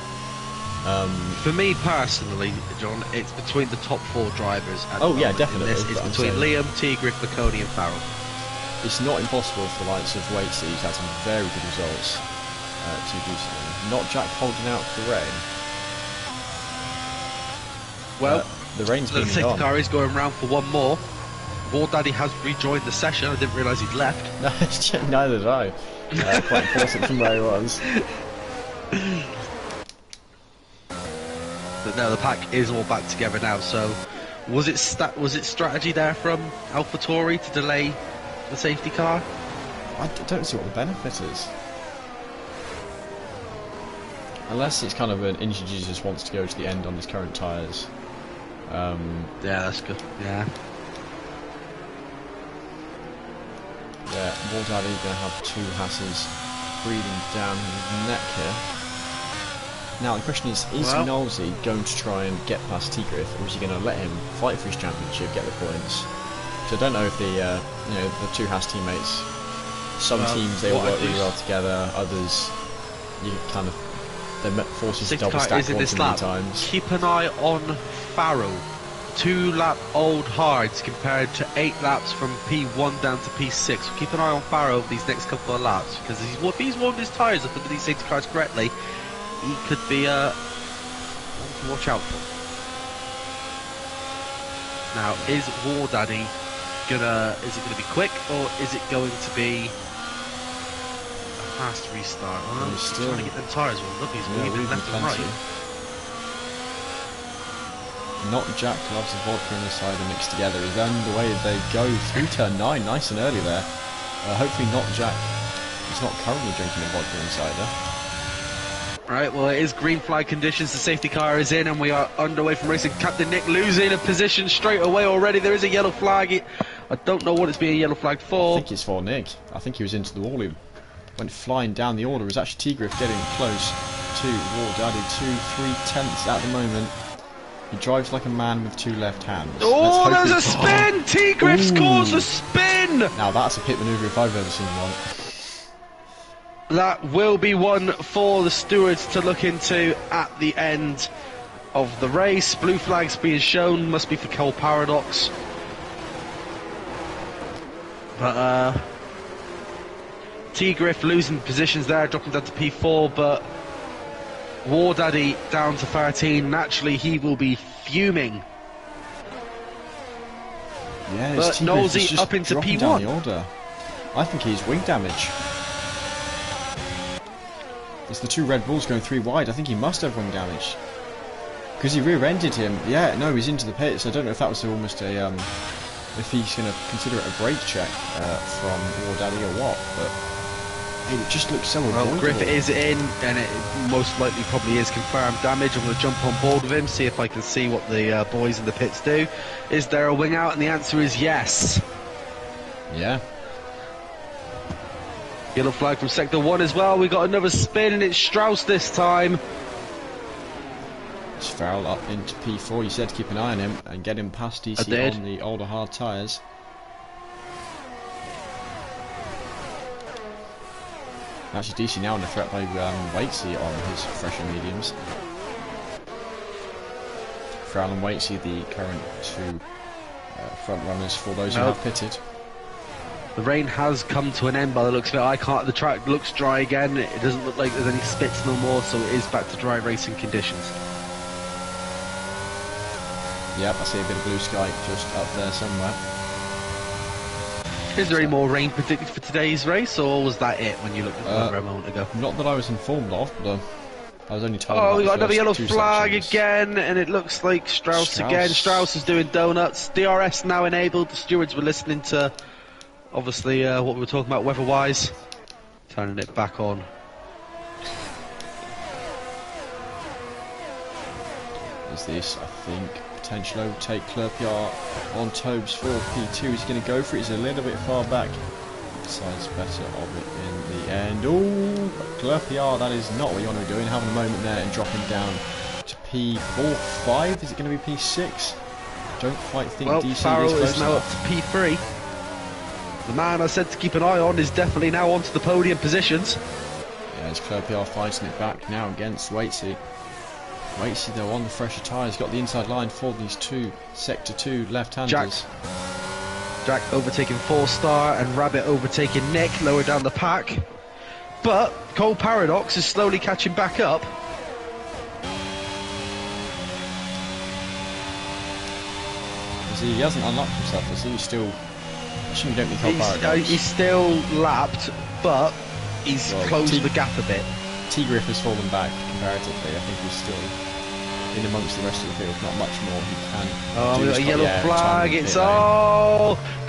For me personally, John, it's between the top 4 drivers.
Oh yeah, definitely.
It's between Liam, T-Griff, Laconi and Farrell.
It's not impossible for the likes of Waits that he's had some very good results to do something. Not Jack holding out the rain.
Well,
the rain's been
the safety car is going round for one more. War Daddy has rejoined the session. I didn't realise he'd left.
Neither did I. Quite important from where he was.
But no, the pack is all back together now. So, was it strategy there from AlphaTauri to delay the safety car?
I don't see what the benefit is. Unless it's kind of an Indian Jesus wants to go to the end on his current tyres.
Yeah, that's good. Yeah.
Yeah, War Daddy going to have 2 Hasses breathing down his neck here. Now the question is Nolsey going to try and get past T-Griff, or is he going to let him fight for his championship, get the points? So I don't know if the the 2 Haas teammates. Some teams they all work really well together. Others, you kind of they're forced to double stack one too many times.
Keep an eye on Farrell. 2 lap old hards compared to 8 laps from P1 down to P6. So keep an eye on Farrell these next couple of laps, because if he's warmed his tyres up under these safety cars correctly, he could be one to watch out for. Now, is War Daddy is it gonna be quick, or is it going to be a fast restart? Well, he's still trying to get them tyres warmed up. He's weaving left and right.
Not Jack loves the vodka and the cider mixed together. Is underway. They go through turn 9, nice and early there. Hopefully not Jack. He's not currently drinking the vodka and cider.
Right, well, it is green flag conditions. The safety car is in, and we are underway from racing. Captain Nick losing a position straight away already. There is a yellow flag. I don't know what it's being yellow flagged for.
I think it's for Nick. I think he was into the wall. He went flying down the order. It was actually T-Griff getting close to War Daddy. 2-3 tenths at the moment. He drives like a man with two left hands.
Oh, there's a spin! T-Griff scores a spin!
Now that's a pit manoeuvre if I've ever seen one.
That will be one for the stewards to look into at the end of the race. Blue flags being shown, must be for Cole Paradox. But T-Griff losing positions there, dropping down to P4, but War Daddy down to 13. Naturally, he will be fuming.
Yeah,
but Nosey up into P1.
Down the order. I think he's wing damage. It's the two Red Bulls going 3 wide. I think he must have wing damage. Because he rear-ended him. Yeah, no, he's into the pits. I don't know if that was almost a... if he's going to consider it a brake check from War Daddy or what, but... It just looks so avoidable.
Well, Griff is in, and it most likely probably is confirmed damage. I'm going to jump on board with him, see if I can see what the boys in the pits do. Is there a wing out? And the answer is yes.
Yeah.
Yellow flag from Sector 1 as well. We got another spin, and it's Strauss this time.
It's Farrell up into P4. You said to keep an eye on him and get him past DC on the older hard tyres. Actually, DC now under threat by Waitsy on his fresher mediums. Farrell and Waitsy, the current two front runners for those who have pitted.
The rain has come to an end by the looks of it. I can't. The track looks dry again. It doesn't look like there's any spits no more, so it is back to dry racing conditions.
Yep, I see a bit of blue sky just up there somewhere.
Is there any more rain predicted for today's race, or was that it when you looked at the weather a moment ago?
Not that I was informed of, but I was only told.
Oh, we got another yellow flag again, and it looks like Strauss again. Strauss is doing donuts. DRS now enabled. The stewards were listening to, obviously, what we were talking about weather-wise. Turning it back on.
Is this, I think, potential overtake? Clerpiard on Tobes for P2. He's going to go for it. He's a little bit far back. Decides better of it in the end. Oh, Clerpiard, that is not what you want to be doing. Having a moment there and dropping down to P4, 5. Is it going to be P6? Don't quite think DC
Farrell
is close
is now
enough.
up to P3. The man I said to keep an eye on is definitely now onto the podium positions.
Yeah, it's Clerpiard fighting it back now against Waitsy. Waitsy though on the fresher tyres, got the inside line for these two Sector 2 left-handers.
Jack overtaking 4-star and Rabbit overtaking Nick lower down the pack. But Cole Paradox is slowly catching back up.
He hasn't unlocked himself, is he? He's still... I assume you don't mean Cole Paradox.
He's still lapped, but he's closed the gap a bit.
T-Griff has fallen back comparatively. I think he's still in amongst the rest of the field. Not much more he can do.
Oh, we got a yellow flag. It's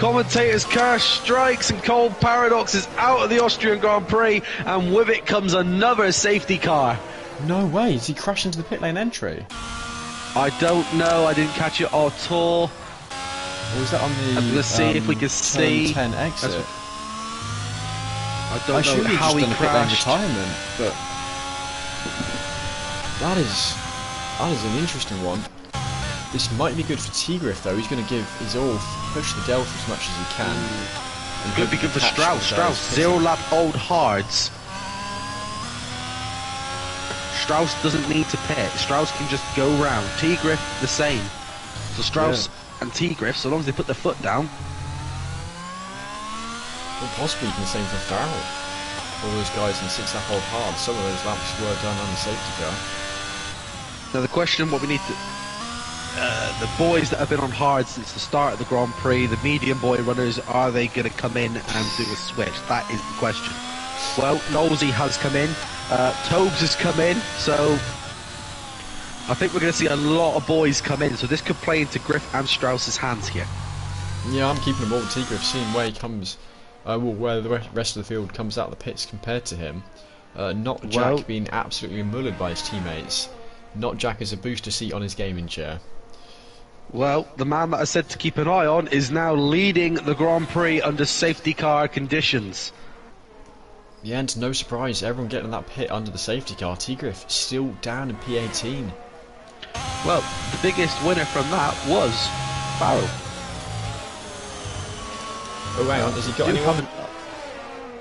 commentator's curse strikes, and Cole Paradox is out of the Austrian Grand Prix, and with it comes another safety car.
No way! Is he crashed into the pit lane entry?
I don't know. I didn't catch it at all.
Or was that on the?
I'm gonna see if we can see.
10 exit.
I don't know how he crashed.
Retirement, but that is an interesting one. This might be good for T-Griff though. He's going to give his all, push the delta as much as he can.
Could be good for Strauss. Strauss 0 lap old hards. Strauss doesn't need to pit. Strauss can just go round. T-Griff the same. So Strauss and T-Griff, so long as they put their foot down.
Well, possibly even the same for Farrell. All those guys in 6 lap old hard, some of those laps were done on the safety car.
Now the question, what we need to... the boys that have been on hard since the start of the Grand Prix, the medium boy runners, are they going to come in and do a switch? That is the question. Well, Nosey has come in, Tobes has come in, so I think we're going to see a lot of boys come in, so this could play into Griff and Strauss's hands here.
Yeah, I'm keeping him all with T-Griff, seeing where he comes, where the rest of the field comes out of the pits compared to him. Not Jack being absolutely mullered by his teammates. Not Jack as a booster seat on his gaming chair.
Well, the man that I said to keep an eye on is now leading the Grand Prix under safety car conditions.
Yeah, and no surprise, everyone getting that pit under the safety car. T-Griff still down in P18.
Well, the biggest winner from that was Farrell.
Oh, hang on, has he got anyone?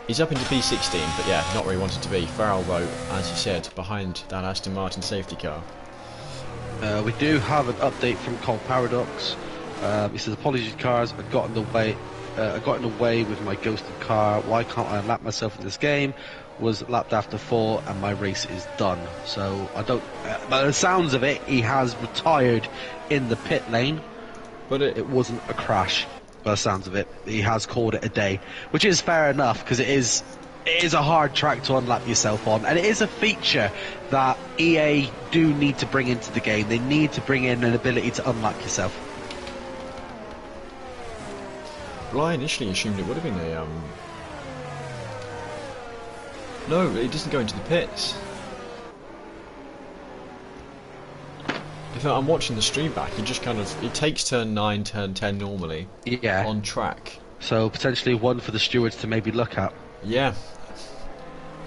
He's up into P16, but yeah, not where he wanted to be. Farrell, though, as you said, behind that Aston Martin safety car.
We do have an update from Cole Paradox. He says, apologies cars, I got in the way with my ghosted car. Why can't I lap myself in this game? Was lapped after 4 and my race is done. So I don't, by the sounds of it, he has retired in the pit lane, but it wasn't a crash. By the sounds of it, he has called it a day, which is fair enough, because it is a hard track to unlap yourself on, and it is a feature that EA do need to bring into the game. They need to bring in an ability to unlap yourself.
Well, I initially assumed it would have been a no, it doesn't go into the pits. If I'm watching the stream back, it just kind of, it takes turn 9, turn 10 normally.
Yeah.
On track.
So potentially one for the stewards to maybe look at.
Yeah.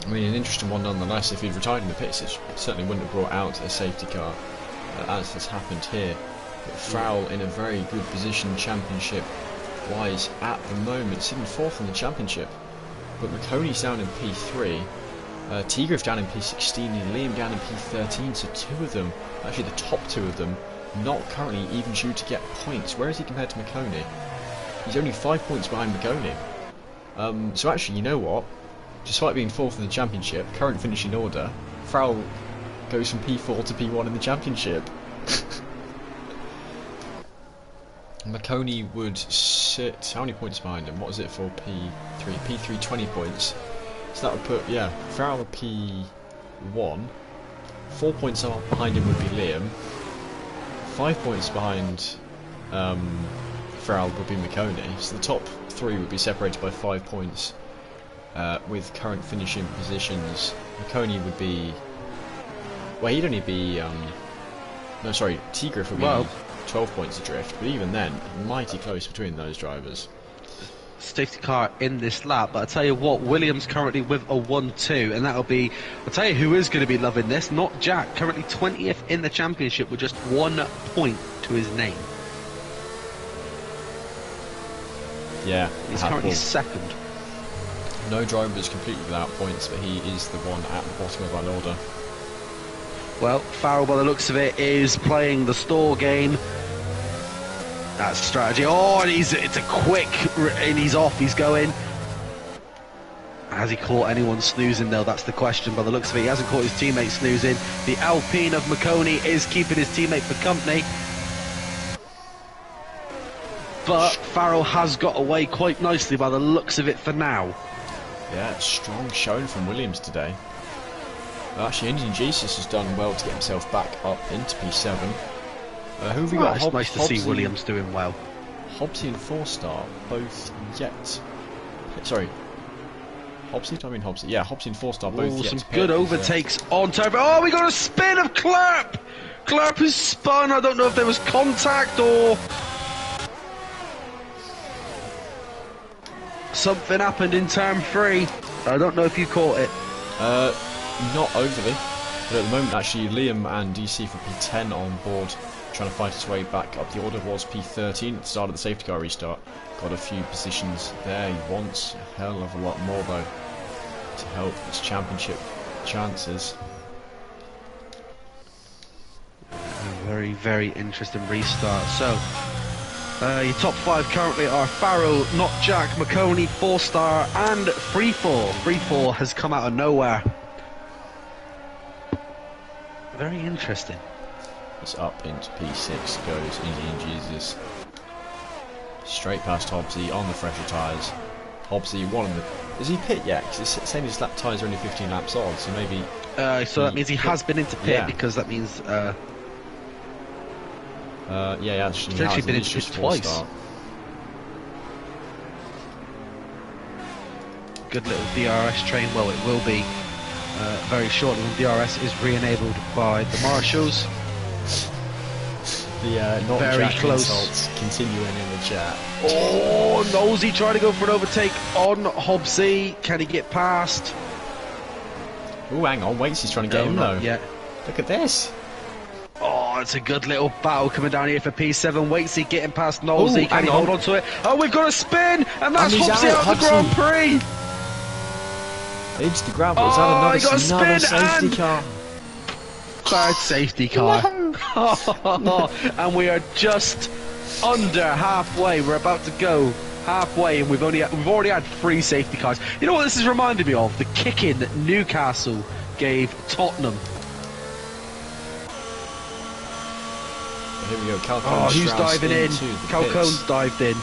I mean, an interesting one nonetheless. If he'd retired in the pits, it certainly wouldn't have brought out a safety car, as has happened here. But Farrell in a very good position, championship-wise, at the moment, sitting 4th in the championship. But McConey's down in P3. T-Griff down in P16 and Liam down in P13, so two of them, actually the top two of them, not currently even due to get points. Where is he compared to McConey? He's only 5 points behind McConey. So actually, you know what? Despite being 4th in the championship, current finishing order, Farrell goes from P4 to P1 in the championship. McConey would sit, how many points behind him? What is it for P3? P3 20 points. So that would put, yeah, Farrell at P1. 4 points behind him would be Liam. 5 points behind Farrell would be McConey. So the top 3 would be separated by 5 points with current finishing positions. McConey would be, well, he'd only be, no, sorry, T-Griff would be 12 points adrift, but even then, mighty close between those drivers.
Safety car in this lap, but I tell you what, Williams currently with a 1-2, and that'll be, I'll tell you who is going to be loving this, not Jack, currently 20th in the championship with just 1 point to his name.
Yeah,
he's currently 2nd.
No driver is completely without points, but he is the one at the bottom of our order.
Well, Farrell, by the looks of it, is playing the stall game. That's strategy. Oh, and it's a quick, and he's off, he's going. Has he caught anyone snoozing though? That's the question. By the looks of it, he hasn't caught his teammate snoozing. The Alpine of McConey is keeping his teammate for company. But Farrell has got away quite nicely by the looks of it for now.
Yeah, strong showing from Williams today. Actually, Indian Jesus has done well to get himself back up into P7. Who have we got?
It's nice to see Williams doing well.
Hobbsy and 4-star, both yet. Sorry. Hobbsy? Do I mean Hobbsy? Yeah, Hobbsy and 4-star, both yet.
Some good overtakes on turbo. Oh, we got a spin of Clarp! Clarp has spun. I don't know if there was contact or something happened in turn 3. I don't know if you caught it.
Not overly. But at the moment, actually, Liam and DC for P10 on board, trying to fight his way back up the order. Was P13 at the start of the safety car restart. Got a few positions there. He wants a hell of a lot more, though, to help his championship chances.
A very, very interesting restart. So, your top 5 currently are Farrell, Not Jack, McConey, 4-star, and Freefall. Freefall has come out of nowhere. Very interesting.
It's up into P6 goes Indian Jesus. Straight past Hobbsy on the fresher tyres. Hobbsy, one of the... Is he pit yet? Because it's saying his lap tyres are only 15 laps on, so maybe...
so that means he has been into pit, because that means...
yeah, actually,
he's actually been into pit twice. Good little DRS train. Well, it will be very shortly when DRS is re-enabled by the marshals.
The not
very
Jack
close
insults continuing in the chat.
Oh, Nosey trying to go for an overtake on Hobbsy. Can he get past?
Oh, hang on, Waits is trying to get him though.
Yeah.
Look at this.
Oh, it's a good little battle coming down here for P7. Waitsy getting past Nosey.
Ooh,
Can he hold on to it? Oh, we've got a spin, and that's Hobbsy out of the Grand Prix.
Into the gravel. Is that another safety car?
Third safety car.
No.
And we are just under halfway. We're about to go halfway, and we've already had 3 safety cars. You know what this is reminding me of? The kicking that Newcastle gave Tottenham.
Here we go.
Oh, who's diving in? Calcone's dived in.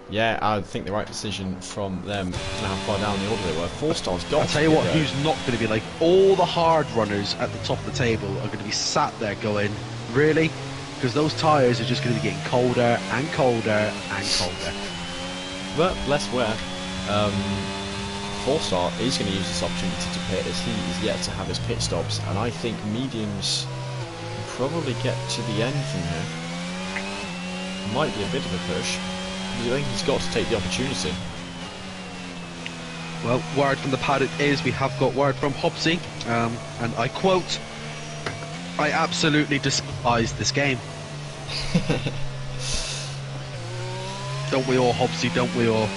Yeah, I think the right decision from them. I don't know how far down the order they were. 4-star's got.
I'll tell you what, who's not going to be like, all the hard runners at the top of the table are going to be sat there going, really? Because those tyres are just going to be getting colder and colder and colder.
But less wear. 4-star is going to use this opportunity to pit as he is yet to have his pit stops, and I think mediums will probably get to the end from here. Might be a bit of a push. I think he's got to take the opportunity.
Well, word from the paddock is we have got word from Hobbsy, and I quote, "I absolutely despise this game." Don't we all, Hobbsy? Don't we all?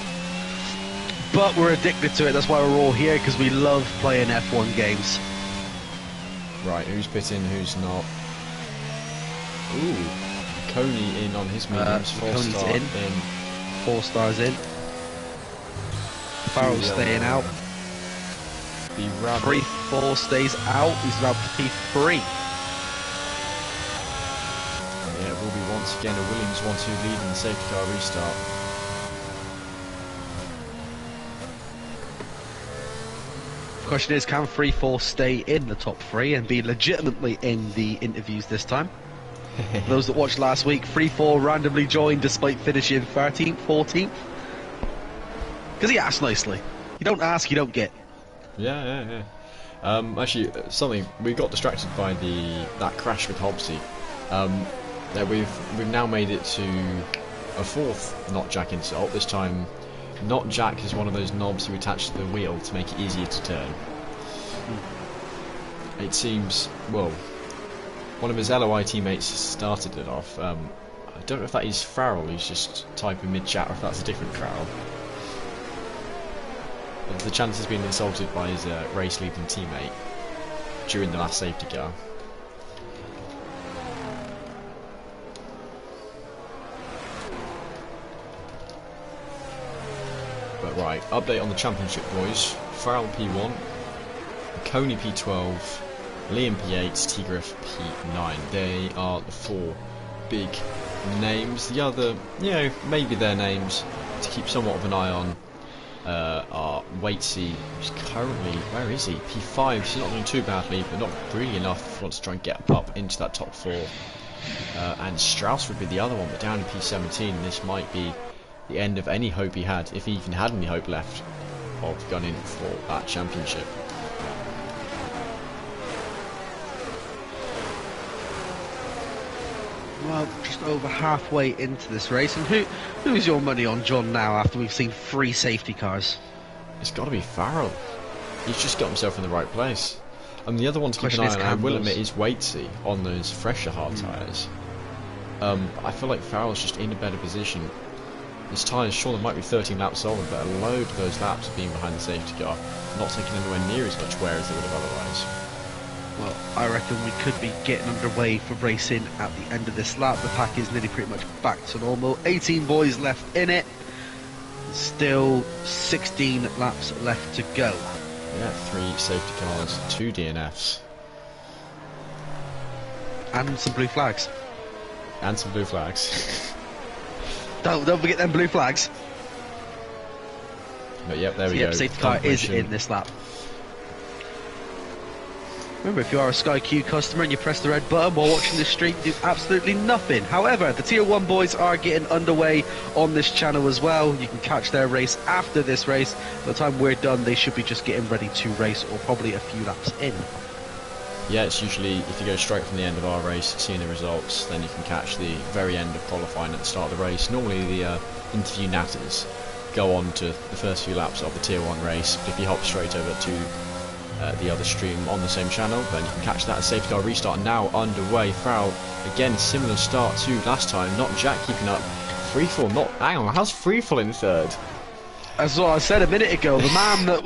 But we're addicted to it. That's why we're all here, because we love playing F1 games.
Right, who's pitting? Who's not? Ooh, Coney in on his mediums. 4-star in.
4-stars in. Farrell staying out. P4 stays out. He's out to P3.
Yeah, it will be once again a Williams 1-2 lead in the safety car restart.
The question is, can 3-4 stay in the top 3 and be legitimately in the interviews this time? Those that watched last week, 3-4 randomly joined despite finishing 13th, 14th. Because he asked nicely. You don't ask, you don't get.
Yeah. Actually, something we got distracted by that crash with Hobbsy. That we've now made it to a 4th not Jack insult. This time, not Jack is one of those knobs you attach to the wheel to make it easier to turn. It seems, well, one of his LOI teammates started it off. I don't know if that is Farrell who's just typing mid-chat or if that's a different Farrell. But the chance has been insulted by his race-leading teammate during the last safety car. But right, update on the championship, boys. Farrell P1, Coney P12, Liam P8, Tigriff P9. They are the 4 big names. The other, you know, maybe their names to keep somewhat of an eye on are Waitsy, who's currently, where is he? P5. He's not doing too badly, but not really enough if he wants to try and get up into that top 4. And Strauss would be the other one, but down in P17. This might be the end of any hope he had, if he even had any hope left of gunning for that championship.
Well, just over halfway into this race, and who's your money on John now after we've seen 3 safety cars?
It's got to be Farrell. He's just got himself in the right place. And the other one to keep an eye on, I will admit, is Waitsy on those fresher hard tyres. I feel like Farrell's just in a better position. His tyres, sure, there might be 13 laps on, but a load of those laps of being behind the safety car, not taking anywhere near as much wear as they would have otherwise.
Well, I reckon we could be getting underway for racing at the end of this lap. The pack is nearly pretty much back to normal. 18 boys left in it. Still 16 laps left to go.
Yeah, 3 safety cars, 2 DNFs.
And some blue flags.
And some blue flags.
Don't forget them blue flags.
But yep, there we go.
Safety car is in this lap. Remember, if you are a Sky Q customer and you press the red button while watching this stream, do absolutely nothing. However, the Tier 1 boys are getting underway on this channel as well. You can catch their race after this race. By the time we're done, they should be just getting ready to race, or probably a few laps in.
Yeah, it's usually, if you go straight from the end of our race, seeing the results, then you can catch the very end of qualifying at the start of the race. Normally the interview natters go on to the first few laps of the Tier 1 race, but if you hop straight over to the other stream on the same channel, then you can catch that. Safety car restart now underway. Farrell, again, similar start to last time, not Jack keeping up. Freefall, not, hang on, how's Freefall in third?
That's what I said a minute ago, the man that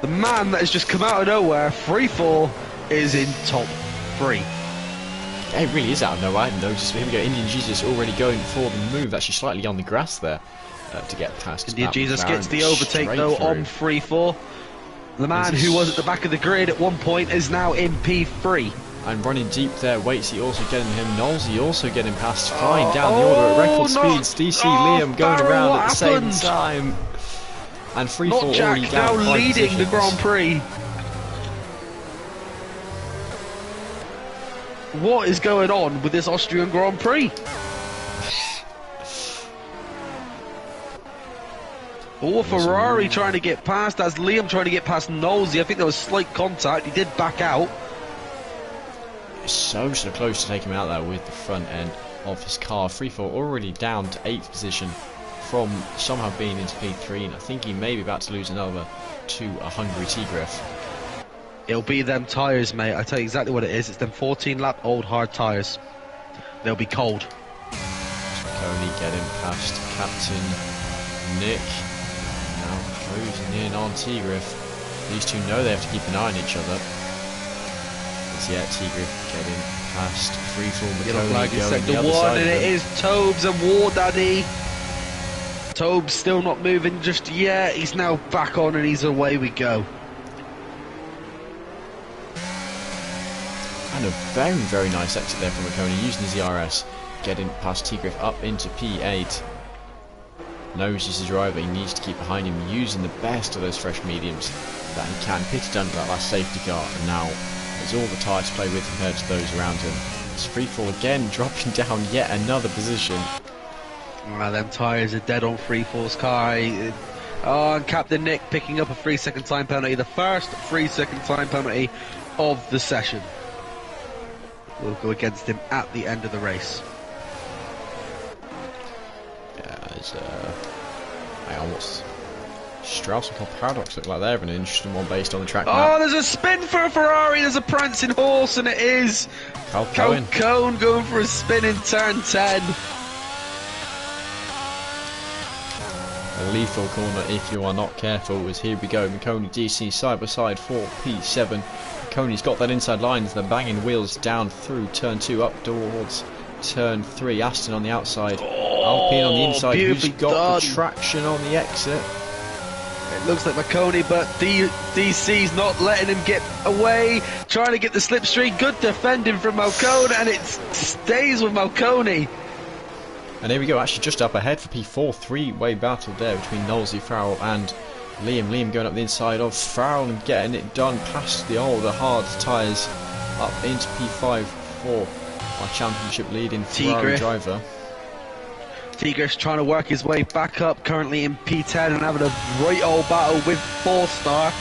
the man that has just come out of nowhere, Freefall, is in top 3.
Yeah, it really is out of nowhere. I hadn't noticed. Here we go, Indian Jesus already going for the move, actually slightly on the grass there to get past.
Indian Jesus gets the overtake though on Freefall. The man who was at the back of the grid at one point is now in P3.
And running deep there, Waitsy also getting him, Knowlesy also getting past, flying down the order at record speeds. DC Liam going around at the same time. And Freefall already down
now leading the Grand Prix. What is going on with this Austrian Grand Prix? Oh, Ferrari trying to get past. That's Liam trying to get past Knowlesy. I think there was slight contact. He did back out.
So close to taking him out there with the front end of his car. Freefall already down to 8th position from somehow being into P3, and I think he may be about to lose another to a Hungary Tigriff.
It'll be them tyres, mate. I tell you exactly what it is. It's them 14-lap old hard tyres. They'll be cold.
Coney getting past Captain Nick. Now closing in on Tigriff. These two know they have to keep an eye on each other. Yeah, Tigriff getting past Freefall.
Yellow flag is sector 1, and it is Tobes and War Daddy. Tobes still not moving just yet. He's now back on, and he's away we go.
And a very nice exit there from Makoni, using his ERS, getting past Tigriff up into P8. Knows he's the driver, he needs to keep behind him, using the best of those fresh mediums that he can. Pitted under that last safety car, and now there's all the tyres to play with compared to those around him. It's Freefall again, dropping down yet another position.
Them tyres are dead on Freefall's car. Oh, and Captain Nick picking up a 3-second time penalty, the first 3-second time penalty of the session. Will go against him at the end of the race.
Yeah, there's hang on, what's Strauss and Paradox look like they're an interesting one based on the track map.
Oh, there's a spin for a Ferrari, there's a prancing horse, and it is Cohn going for a spin in turn 10.
A lethal corner if you are not careful, as here we go, Makoni DC side by side for P7. Makoni's got that inside line as they're banging wheels down through turn 2 up towards turn 3. Aston on the outside, Alpine on the inside, who's got the traction on the exit.
It looks like Makoni, but DC's not letting him get away, trying to get the slipstream. Good defending from Malcone, and it stays with Malcone.
And here we go, actually just up ahead for P4, three-way battle there between Knowlesy, Farrell and Liam. Liam going up the inside of Farrell and getting it done past the older hard tyres up into P5 for our championship leading Ferrari driver.
Tigriff's trying to work his way back up, currently in P10 and having a right old battle with 4-star.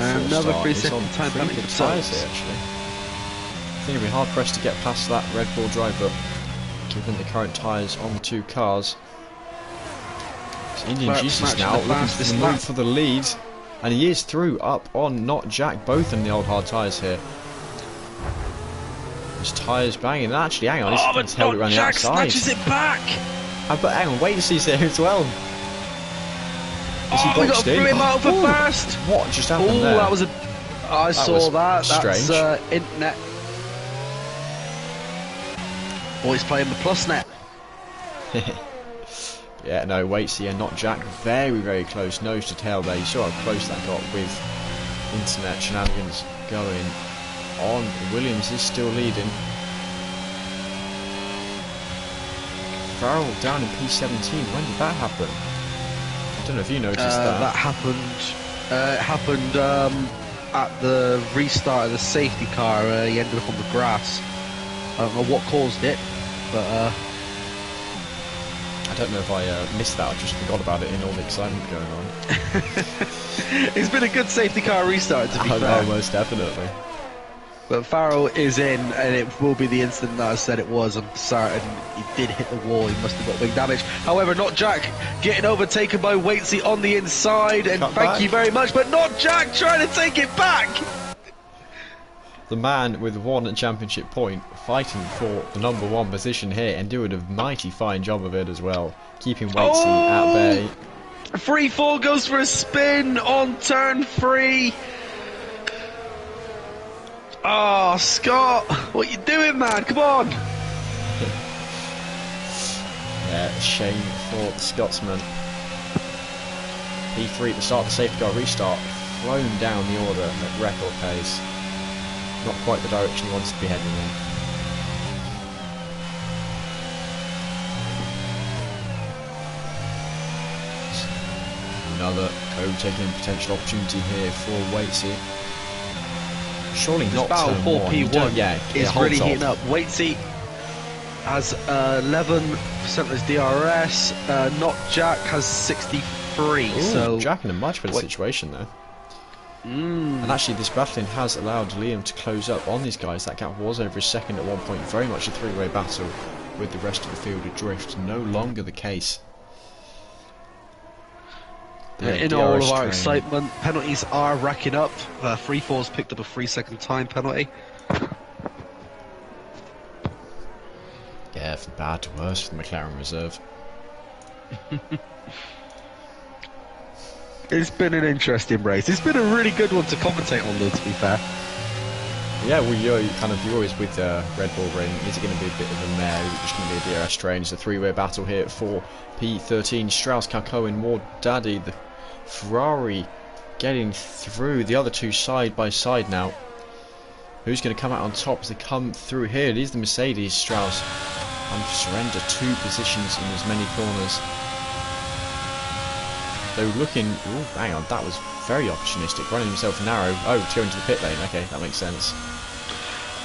Another 3-second time penalty for tyres
here, actually. I think it'll be hard pressed to get past that Red Bull driver, given the current tyres on the two cars. It's Indian Jesus now looking for the move for the lead, and he is through up on not Jack, both in the old hard tyres here. His tyres banging, and actually, hang on, he's held it around the outside.
Snatches it back!
But hang on, wait to see there as well.
Oh, we got to throw him out for first!
What just happened there?
That was a... I saw that.
Strange.
That's internet. Oh, he's playing the plus net.
Yeah, no, Waitsy and not Jack. Very close, nose to tail there. You saw how close that got with internet shenanigans going on. Williams is still leading. Farrell down in P17. When did that happen? I don't know if you noticed that.
That happened at the restart of the safety car. He ended up on the grass. I don't know what caused it, but
I don't know if I missed that. I just forgot about it in all the excitement going on.
It's been a good safety car restart, to be fair.
Most definitely.
But Farrell is in, and it will be the incident that I said it was. I'm certain he did hit the wall. He must have got big damage. However, not Jack getting overtaken by Waitsy on the inside. And thank you very much, but not Jack trying to take it back.
The man with one championship point fighting for the #1 position here and doing a mighty fine job of it as well. Keeping Waitsy at bay.
3-4 goes for a spin on turn 3. Oh, Scott, what you doing, man? Come on!
Yeah, shame for the Scotsman. P3 at the start of the safety car restart, flown down the order at record pace. Not quite the direction he wants to be heading in. Another overtaking potential opportunity here for Waitsy. Surely not
battle
turn
4
one.
P1 is really heating up. Waitsy has 11% of his DRS. Not Jack has 63.
Ooh,
so
Jack in a much better situation there. And actually, this battling has allowed Liam to close up on these guys. That gap was over a second at one point. Very much a three-way battle with the rest of the field adrift. No longer the case.
In all of our excitement, penalties are racking up. 3-4's picked up a 3-second time penalty.
Yeah, from bad to worse for the McLaren reserve.
It's been an interesting race. It's been a really good one to commentate on, though, to be fair.
Yeah, well, you're always with Red Bull Ring. Is it going to be a bit of a mare? Is it just going to be a DRS train? It's a three-way battle here for P13. Strauss, Calco and Ward Daddy. The Ferrari getting through. The other two side by side now. Who's going to come out on top as they come through here? It is the Mercedes. Strauss and surrender 2 positions in as many corners. They were looking. Ooh, hang on, that was very opportunistic. Running himself narrow. Oh, to go into the pit lane. Okay, that makes sense.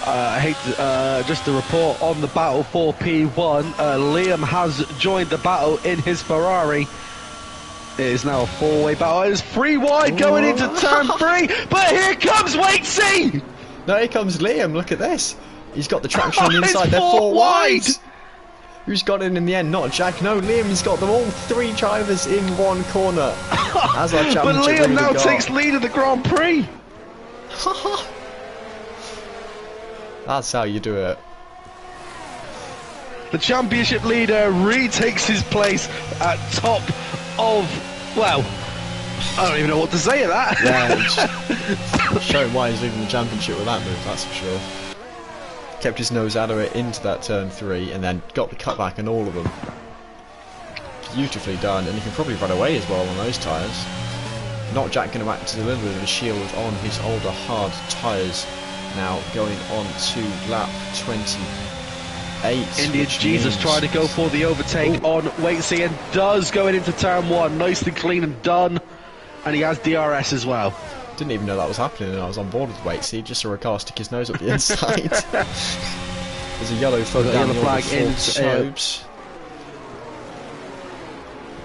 I hate to, just to report on the battle for P1. Liam has joined the battle in his Ferrari. It is now a 4-way battle. It is 3 wide going into turn 3. But here comes Waitsy!
No, here comes Liam. Look at this. He's got the traction on the inside. They're 4 wide. Who's got in the end? Not Jack. No, Liam's got them all. 3 drivers in 1 corner. As our championship
but Liam now takes lead of the Grand Prix.
That's how you do it.
The championship leader retakes his place at top of, well, I don't even know what to say of that.
Yeah, showing why he's leading the championship with that move, that's for sure. Kept his nose out of it into that turn 3 and then got the cutback on all of them. Beautifully done, and he can probably run away as well on those tyres. Not Jack going to act as a little bit of a shield on his older hard tyres. Now going on to lap 28.
Indian Jesus trying to go for the overtake on Waitsy and does, going into turn 1. Nicely clean and done. And he has DRS as well.
Didn't even know that was happening, and I was on board with Waitsy. Just saw a car stick his nose up the inside. There's a yellow flag down the flag in slopes.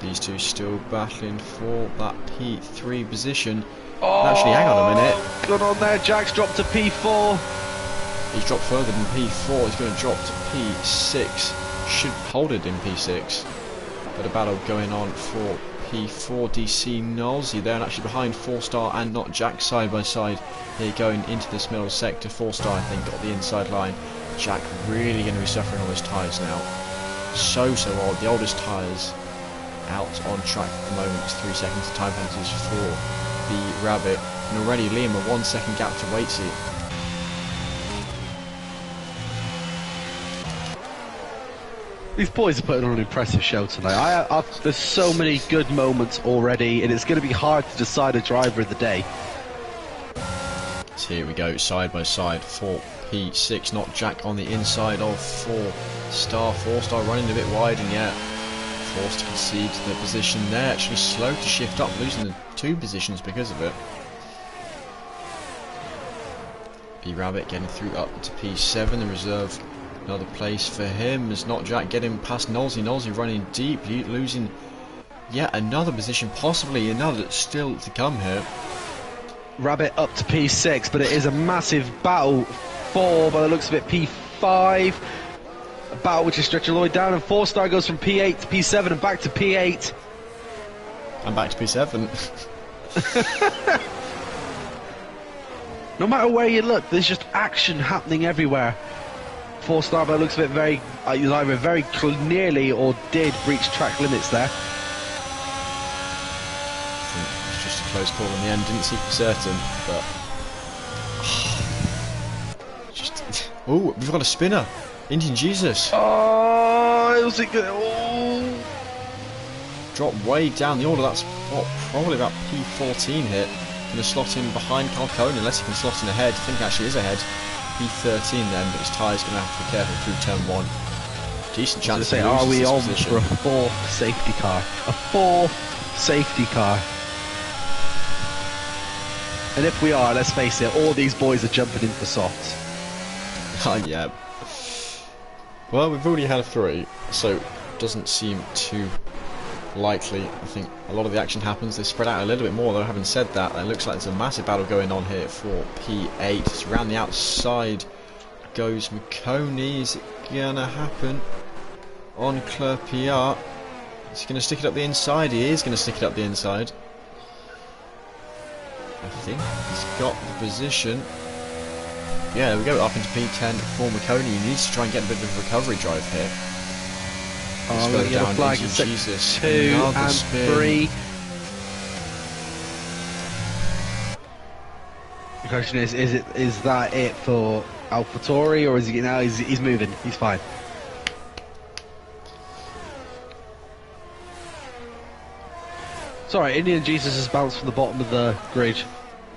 These two still battling for that P3 position.
Oh,
actually, hang on a minute.
Good on there. Jack's dropped to P4.
He's dropped further than P4. He's going to drop to P6. Should hold it in P6. But a battle going on for P4. DC Knowlesy there, and actually behind 4-star and Not Jack side by side. Here going into this middle sector. 4-star, I think, got the inside line. Jack really going to be suffering on his tyres now. So old. The oldest tyres out on track at the moment. It's 3 seconds of time penalties for the Rabbit. And already Liam a 1 second gap to Waitsy.
These boys are putting on an impressive show tonight. There's so many good moments already, and it's going to be hard to decide a driver of the day.
It's here we go, side by side for P6. Not Jack on the inside of 4-star. 4-star running a bit wide, and yet forced to concede the position there. Actually slow to shift up, losing the 2 positions because of it. P-Rabbit getting through up to P7, the reserve. Another place for him as Not Jack getting past Nolsey. Nolsey running deep, losing yet another position, possibly another still to come here.
Rabbit up to P6, but it is a massive battle for, by the looks of it, P5. A battle which is stretching all the way down, and 4-star goes from P8 to P7 and back to P8.
And back to P7.
No matter where you look, there's just action happening everywhere. 4-star, by the looks of it, either very nearly or did breach track limits there.
I think it was just a close call in the end. Didn't see for certain, but just oh, we've got a spinner. Indian Jesus.
Oh, was it good? Oh.
Dropped way down the order. That's what, probably about P14 hit. Going to slot in behind Calcone unless he can slot in ahead. I think actually is ahead. P13 then, but his tyre's going to have to be careful through turn 1. Decent chance to lose.
Are we on
position
for a 4th safety car? A 4th safety car. And if we are, let's face it, all these boys are jumping in for softs.
Oh yeah. Well, we've already had a 3, so it doesn't seem too likely. I think a lot of the action happens. They spread out a little bit more, though. Having said that, it looks like there's a massive battle going on here for P8. It's around the outside goes McConey. Is it gonna happen on Clerpiat? Is he gonna stick it up the inside? He is gonna stick it up the inside. I think he's got the position. Yeah, we go up into P10 for McConey. He needs to try and get a bit of a recovery drive here.
Oh, yellow flag is
Jesus.
2 and
spin.
3. The question is that it for AlphaTauri, or is he now? He's moving. He's fine. It's alright. Indian Jesus has bounced from the bottom of the grid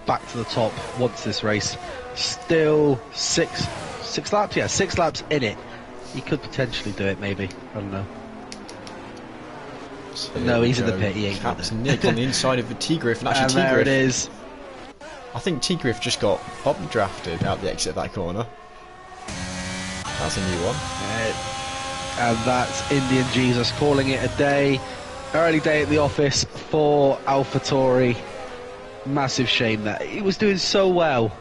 back to the top once this race. Still six laps. Yeah, 6 laps in it. He could potentially do it, maybe. I don't know.
So
no, he's in the pit. He ain't
Captain Nick on the inside of the T-Griff, and actually
and there it is.
I think T-Griff just got updrafted out the exit of that corner. That's a new one.
And that's Indian Jesus calling it a day. Early day at the office for AlphaTauri. Massive shame that he was doing so well.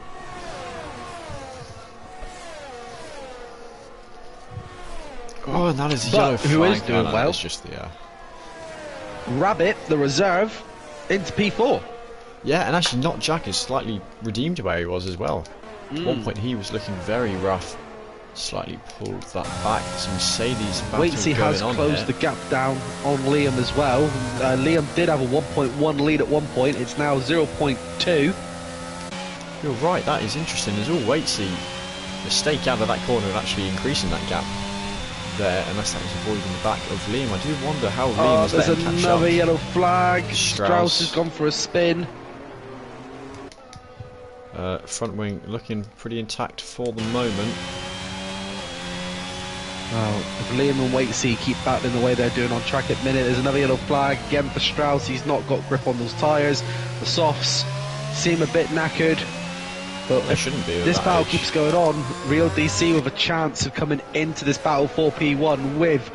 Oh, and that is a
But
yellow
who
flag.
is doing
no,
well?
It's just the
Rabbit, the reserve, into P4.
yeah, and actually Not Jack is slightly redeemed where he was as well. At one point he was looking very rough. Slightly pulled that back. Some Mercedes battle
Waitsy
going
has
on
closed
here.
the gap down on Liam as well. Liam did have a 1.1 lead at one point. It's now 0.2.
You're right, that is interesting. There's all Waitsy mistake out of that corner and actually increasing that gap there, unless that was avoiding the back of Liam. I do wonder how Liam was
there's
letting catch
another
up.
yellow flag.
Strauss
has gone for a spin.
Front wing looking pretty intact for the moment.
Well, if Liam and Waitsy keep battling the way they're doing on track at the minute, there's another yellow flag again for Strauss. He's not got grip on those tyres. The softs seem a bit knackered. But
They shouldn't be.
this battle keeps going on, Real DC with a chance of coming into this battle for P1 with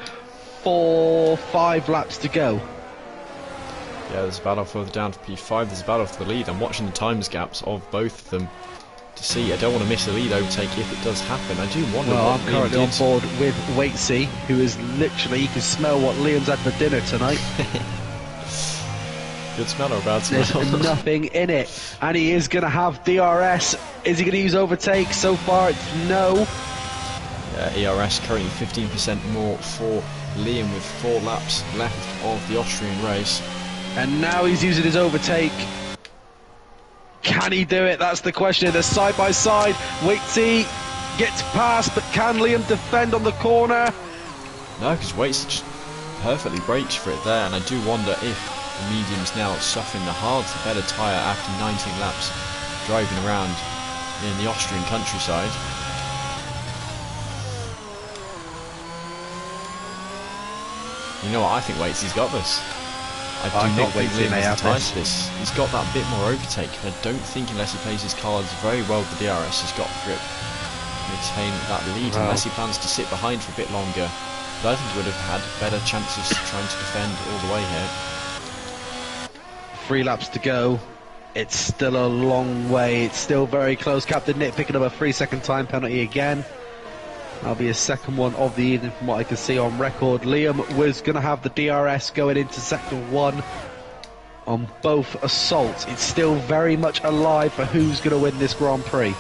4-5 laps to go.
Yeah, there's a battle further down to P5. There's a battle for the lead. I'm watching the times gaps of both of them to see. I don't want to miss a lead overtake if it does happen. I do wonder
Well,
what
I'm
Liam
currently on
did.
board with Waitsy, who is literally, you can smell what Liam's had for dinner tonight.
Good smell or bad smell?
There's nothing in it. And he is going to have DRS. Is he going to use overtake? So far, it's no.
ERS currently 15% more for Liam with 4 laps left of the Austrian race.
And now he's using his overtake. Can he do it? That's the question. They're side by side. Waitsy gets past, but can Liam defend on the corner?
No, because Waits just perfectly brakes for it there, and I do wonder if the medium's now suffering the hard to better tyre after 19 laps driving around in the Austrian countryside. You know what, I think Waitsy's got this. I do not think Liam has the time for this. He's got that bit more overtake. I don't think unless he plays his cards very well with the DRS, he's got grip. Retain that lead unless he plans to sit behind for a bit longer. But I think he would have had better chances trying to defend all the way here.
3 laps to go. It's still a long way. It's still very close. Captain Nick picking up a 3-second time penalty again. That'll be his second one of the evening from what I can see on record. Liam was going to have the DRS going into sector 1 on both assaults. It's still very much alive for who's going to win this Grand Prix.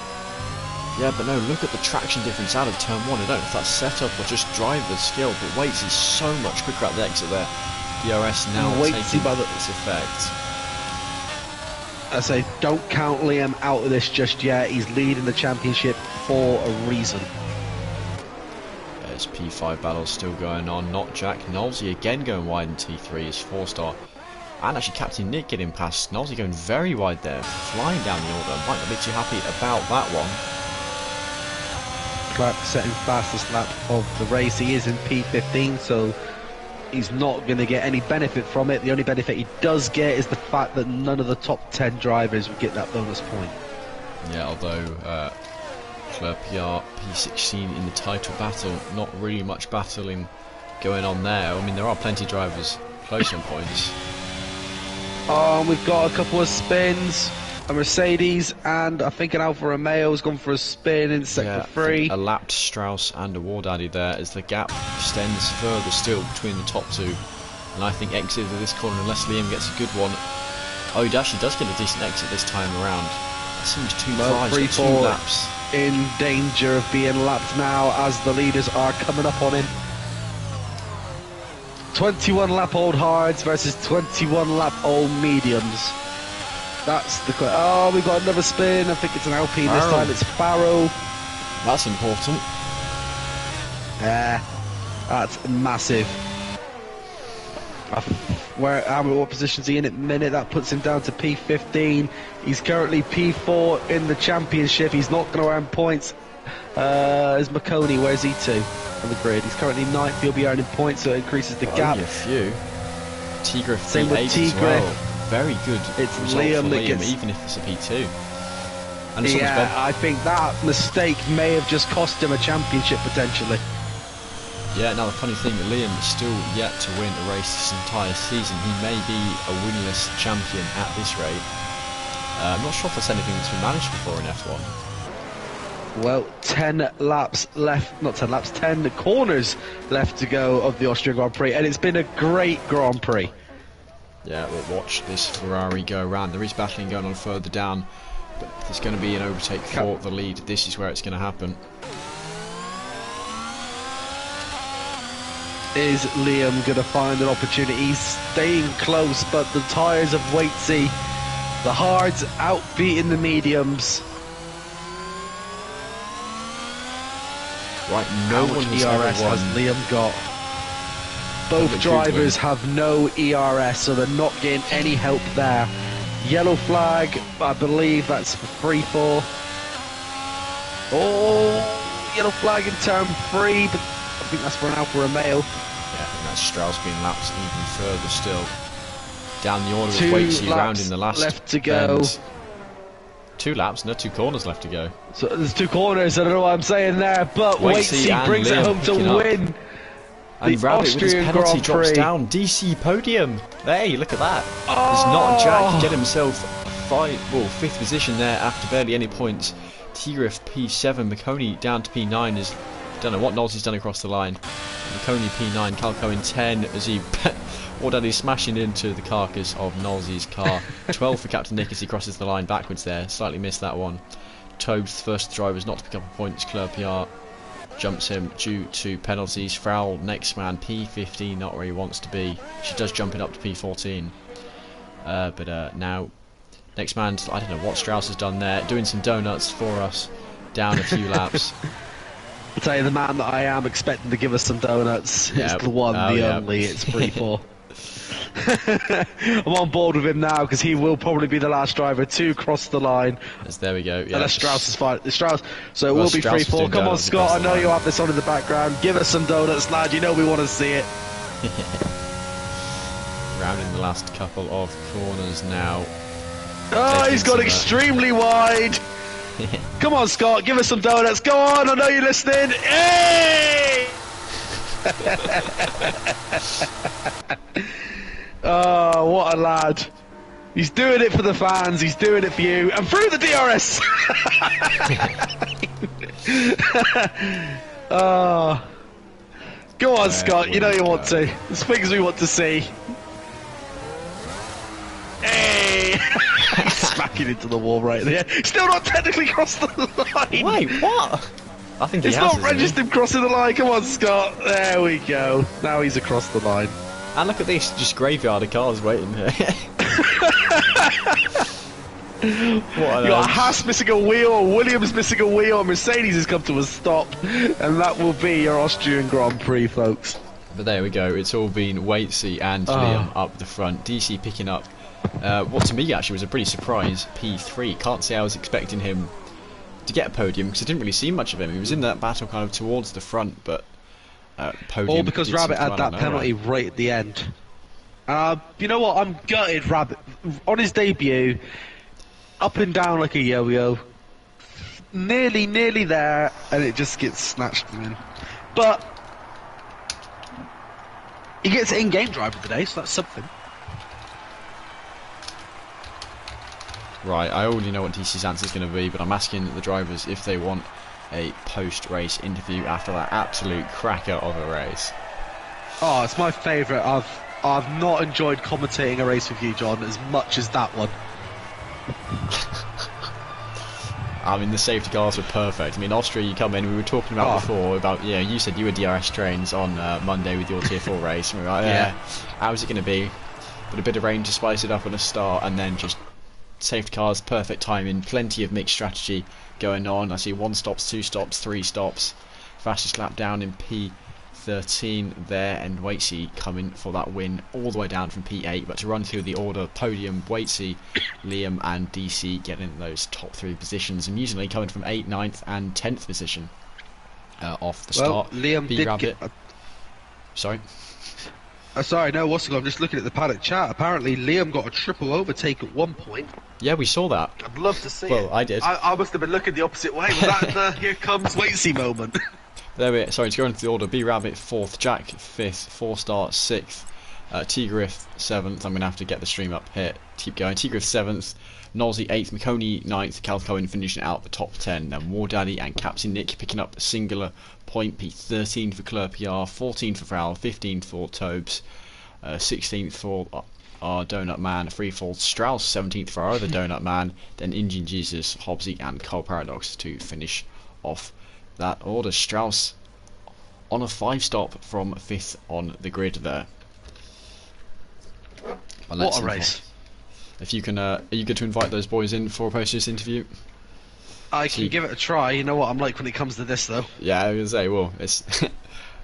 Yeah, but no, look at the traction difference out of turn 1. I don't know if that's setup or just driver skill, but Waitsy is so much quicker at the exit there. DRS now taking its effect.
I say, don't count Liam out of this just yet. He's leading the championship for a reason.
There's P5 battle still going on. Not Jack. Nolsey again going wide in T3 is 4-star. And actually Captain Nick getting past. Nolsey going very wide there, flying down the order. Might not be too happy about that one.
Clark setting fastest lap of the race. He is in P15, so he's not going to get any benefit from it. The only benefit he does get is the fact that none of the top 10 drivers would get that bonus point.
Yeah, although Club PR P16 in the title battle, not really much battling going on there. I mean, there are plenty of drivers close on points.
We've got a couple of spins. A Mercedes and I think an Alfa Romeo has gone for a spin in sector 3.
A lapped Strauss and a War Daddy there as the gap extends further still between the top 2. And I think exit of this corner unless Liam gets a good one. Oh, he actually does get a decent exit this time around. That seems too far. 2 laps.
In danger of being lapped now as the leaders are coming up on him. 21 lap old hards versus 21 lap old mediums. That's the question. Oh, we've got another spin. I think it's an Alpine this time. It's Farrow.
That's important.
Yeah, that's massive. What position is he in at the minute? That puts him down to P15. He's currently P4 in the championship. He's not going to earn points. Is McConey, where's he to on the grid? He's currently 9th. He'll be earning points, so it increases the gap.
Only a few. Tigriff
Same with
P8 as well. Very good.
It's Liam that gets,
even if it's a P2. And
yeah, I think that mistake may have just cost him a championship potentially.
Yeah, now the funny thing, Liam is still yet to win a race this entire season. He may be a winless champion at this rate. I'm not sure if that's anything that's been managed before in F1.
Well, 10 laps left, not 10 laps, 10 corners left to go of the Austrian Grand Prix, and it's been a great Grand Prix.
Yeah, we'll watch this Ferrari go around. There is battling going on further down, but there's going to be an overtake for the lead. This is where it's going to happen.
Is Liam going to find an opportunity? He's staying close, but the tyres of Waitsy, the hards outbeating the mediums.
Right, no one
ERS has Liam got. Both drivers have no ERS, so they're not getting any help there. Yellow flag, I believe that's for free for. Oh, yellow flag in turn 3, but I think that's for an Alfa Romeo.
Yeah, I think that's Strauss being lapped even further still. Down the order
Two
with Waitsy around in the last
left to go.
bend. 2 laps, no 2 corners left to go.
So there's 2 corners, I don't know what I'm saying there, but Waitsy brings it home to win.
And Rabbit with his penalty drops down. DC podium. Hey, look at that. Does not Jack get himself a 5th position there after barely any points. Tigriff P7, McConey down to P9 is, don't know what Nolsey's done across the line. McConey P9, Calco in 10 as he War Daddy's smashing into the carcass of Nolsey's car. 12 for Captain Nick as he crosses the line backwards there. Slightly missed that one. Tobes, first drivers not to pick up a point. Club PR jumps him due to penalties. Frowell, next man, P15, not where he wants to be. She does jump it up to P14. But now, next man, I don't know what Strauss has done there. Doing some donuts for us. Down a few laps.
I'll tell you, the man that I am expecting to give us some donuts is the one, the only. It's free for. I'm on board with him now because he will probably be the last driver to cross the line.
There we go. Yeah.
Unless Strauss is fine. Strauss. So it
Well,
will be
Strauss
free
is
fall.
doing
Come on,
donuts
Scott.
across
I
the
know you
line.
have this on in the background. Give us some donuts, lad. You know we want to see it.
Rounding the last couple of corners now.
Oh, he's got extremely wide. Come on, Scott. Give us some donuts. Go on. I know you're listening. Hey! Oh, what a lad. He's doing it for the fans. He's doing it for you. And through the DRS. Oh. Go on, Scott. You know you want to. There's things we want to see. Hey! He's smacking into the wall right there. Still not technically crossed the line.
Wait, what? I think he
it's
has,
not registered crossing the line. Come on, Scott. There we go. Now he's across the line.
And look at this, just graveyard of cars waiting here.
You got Haas missing a wheel, Williams missing a wheel, Mercedes has come to a stop, and that will be your Austrian Grand Prix, folks.
But there we go, it's all been Waitsy and Liam up the front. DC picking up what to me actually was a pretty surprise P3. Can't say I was expecting him to get a podium because I didn't really see much of him. He was in that battle kind of towards the front, but podium.
All because Rabbit had that penalty right at the end. You know what? I'm gutted, Rabbit. On his debut, up and down like a yo-yo, nearly there, and it just gets snatched from him. But he gets in-game driver today, so that's something.
Right, I already know what DC's answer is going to be, but I'm asking the drivers if they want a post-race interview after that absolute cracker of a race.
Oh, it's my favourite. I've not enjoyed commentating a race with you, John, as much as that one.
I mean, the safety cars were perfect. I mean, Austria, you come in, we were talking about before, about, yeah, you said you were DRS trains on Monday with your Tier 4 race, and we were like, yeah, how's it going to be? But a bit of rain to spice it up on a start, and then just safety cars, perfect timing, plenty of mixed strategy going on. I see 1 stops, 2 stops, 3 stops. Fastest lap down in P13 there, and Waitsy coming for that win all the way down from P8. But to run through the order, podium, Waitsy, Liam and DC getting those top 3 positions. Amusingly coming from 8th, 9th and 10th position off the start.
Liam did
Rabbit. Sorry?
Sorry, no, what's it called? I'm just looking at the paddock chat. Apparently Liam got a triple overtake at one point.
Yeah, we saw that.
I'd love to see it.
Well, I did.
I must have been looking the opposite way. Was that the here comes Waitsy moment?
There we sorry, to go into the order, B-Rabbit 4th, Jack 5th, 4-star 6th, T-Griff 7th, I'm going to have to get the stream up here, keep going, T-Griff 7th, Nolsey 8th, McConey 9th, Cal Cohen finishing out the top 10, then War Daddy and Captain Nick picking up a singular point, P13 for Claire PR, 14 for Frowell, 15 for Tobes, 16th for our Donut Man, free fall Strauss, 17th for our other Donut Man, then Indian Jesus, Hobbsy and Cole Paradox to finish off that order. Strauss on a 5-stop from 5th on the grid there.
What a race.
If you can, are you good to invite those boys in for a post-race interview?
I can give it a try. You know what I'm like when it comes to this, though.
Yeah, I was going to say, well, it's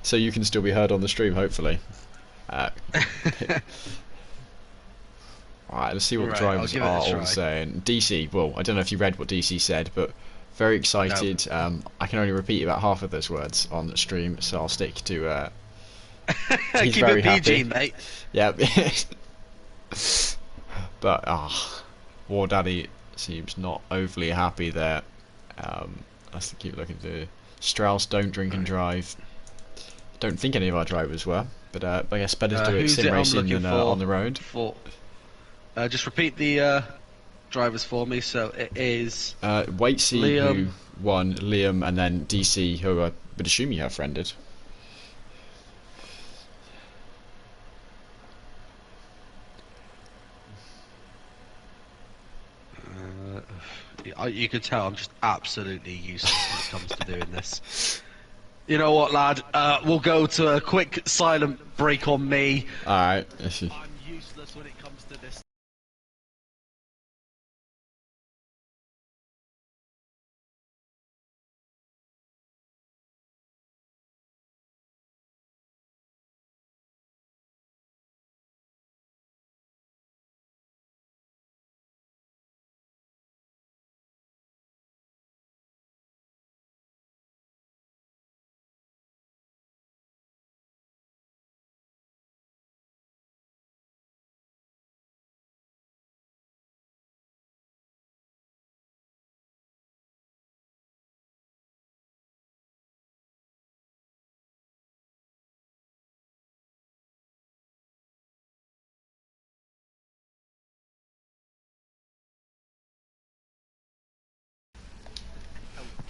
so you can still be heard on the stream, hopefully. Alright, let's see what the drivers are all saying. DC, well, I don't know if you read what DC said, but very excited. No. I can only repeat about half of those words on the stream, so I'll stick to he's
keep
very
it PG,
happy.
mate.
Yeah. But War Daddy seems not overly happy there. Let's keep looking through. Strauss, don't drink and drive. Don't think any of our drivers were, but I guess better do it sim racing than on the road.
Just repeat the drivers for me. So it is
Waitsy,
Liam,
who won, Liam, and then DC, who I would assume you have friended.
You can tell I'm just absolutely useless when it comes to doing this. You know what, lad? We'll go to a quick silent break on me.
Alright.
I'm useless when it comes to this.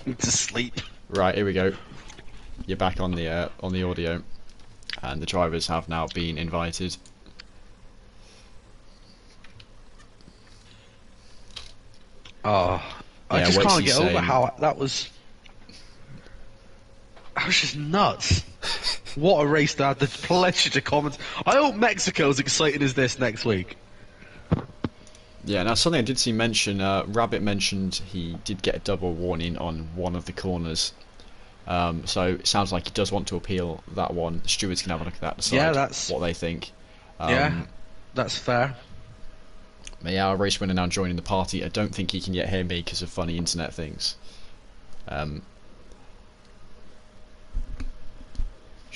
To sleep.
Right, here we go. You're back on the audio, and the drivers have now been invited.
Oh, I
Yeah,
just
wait till
can't
you
get over
say-
how that was. That was just nuts. What a race to have the pleasure to comment. I hope Mexico's exciting as this next week.
Yeah, now something I did see mention, Rabbit mentioned he did get a double warning on one of the corners. So it sounds like he does want to appeal that one. The stewards can have a look at that, decide what they think.
Yeah, that's fair.
But yeah, our race winner now joining the party. I don't think he can yet hear me because of funny internet things. So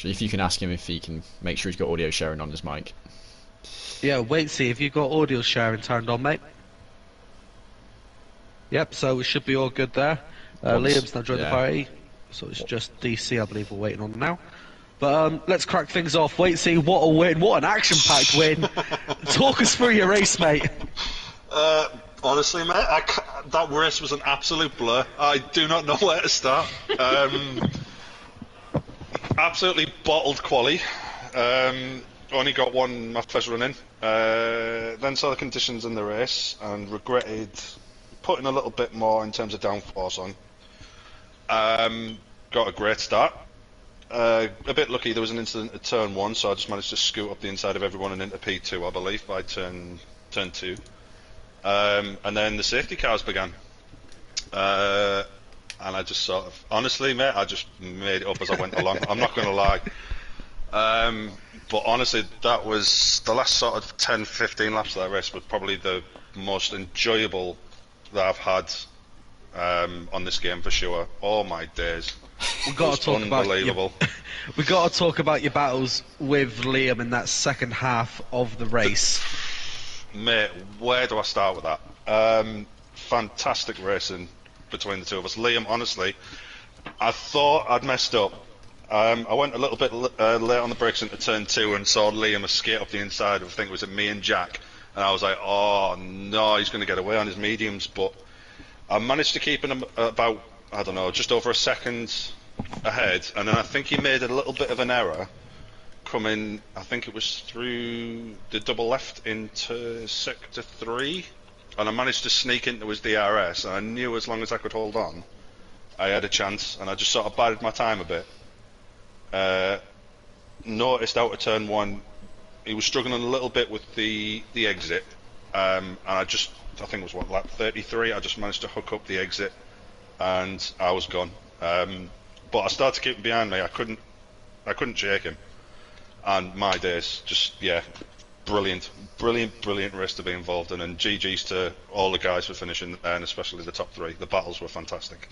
if you can ask him if he can make sure he's got audio sharing on his mic.
Yeah, wait, see if you've got audio sharing turned on, mate. Yep, so it should be all good there. Liam's now joined the party, so it's just DC, I believe, we're waiting on now. But let's crack things off. Wait, see, what a win, what an action-packed win. Talk us through your race, mate.
Honestly, mate, that race was an absolute blur. I do not know where to start. Absolutely bottled quali. Only got my first run in. Then saw the conditions in the race and regretted putting a little bit more in terms of downforce on. Got a great start. A bit lucky, there was an incident at turn 1, so I just managed to scoot up the inside of everyone and into P2, I believe, by turn 2. And then the safety cars began. And I just sort of, honestly, mate, I just made it up as I went along. I'm not going to lie. But honestly, that was the last sort of 10-15 laps of that race was probably the most enjoyable that I've had on this game for sure. Oh my days.
We got to talk
unbelievable.
We got to talk about your battles with Liam in that second half of the race.
Mate, where do I start with that? Fantastic racing between the two of us. Liam, honestly, I thought I'd messed up. I went a little bit late on the brakes into turn 2 and saw Liam skate up the inside of, I think it was me and Jack, and I was like, oh no, he's going to get away on his mediums, but I managed to keep him about, I don't know, just over a second ahead, and then I think he made a little bit of an error coming, I think it was through the double left into sector 3, and I managed to sneak into his DRS, and I knew as long as I could hold on, I had a chance, and I just sort of bided my time a bit. Noticed out of turn 1, he was struggling a little bit with the exit, and I think it was lap 33, I just managed to hook up the exit, and I was gone. But I started to keep him behind me, I couldn't shake him, and my days, just, yeah, brilliant race to be involved in, and GG's to all the guys for finishing there, and especially the top 3. The battles were fantastic.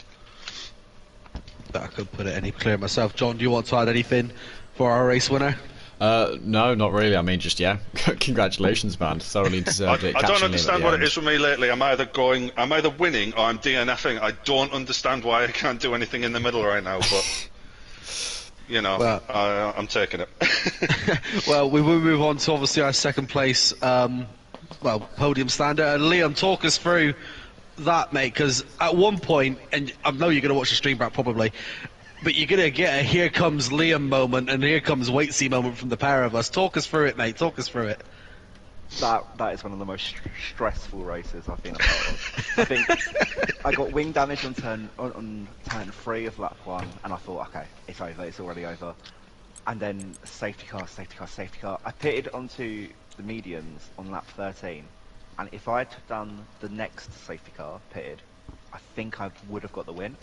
I couldn't put it any clearer myself. John, do you want to add anything for our race winner?
No, not really. I mean, just, yeah, congratulations, man. Thoroughly deserved it.
I don't understand what it is with me lately. I'm either winning or I'm DNFing. I don't understand why I can't do anything in the middle right now, but you know, well, I'm taking it.
Well, we will move on to obviously our second place, podium standard. Liam, talk us through that, mate, because at one point, and I know you're going to watch the stream back probably, but you're going to get a here comes Liam moment and here comes Waitsy moment from the pair of us. Talk us through it, mate, talk us through it.
That is one of the most stressful races I've been a part of. I think I got wing damage on turn 3 of lap 1, and I thought, okay, it's over, it's already over. And then safety car. I pitted onto the mediums on lap 13, and if I had done the next safety car pitted, I think I would have got the win.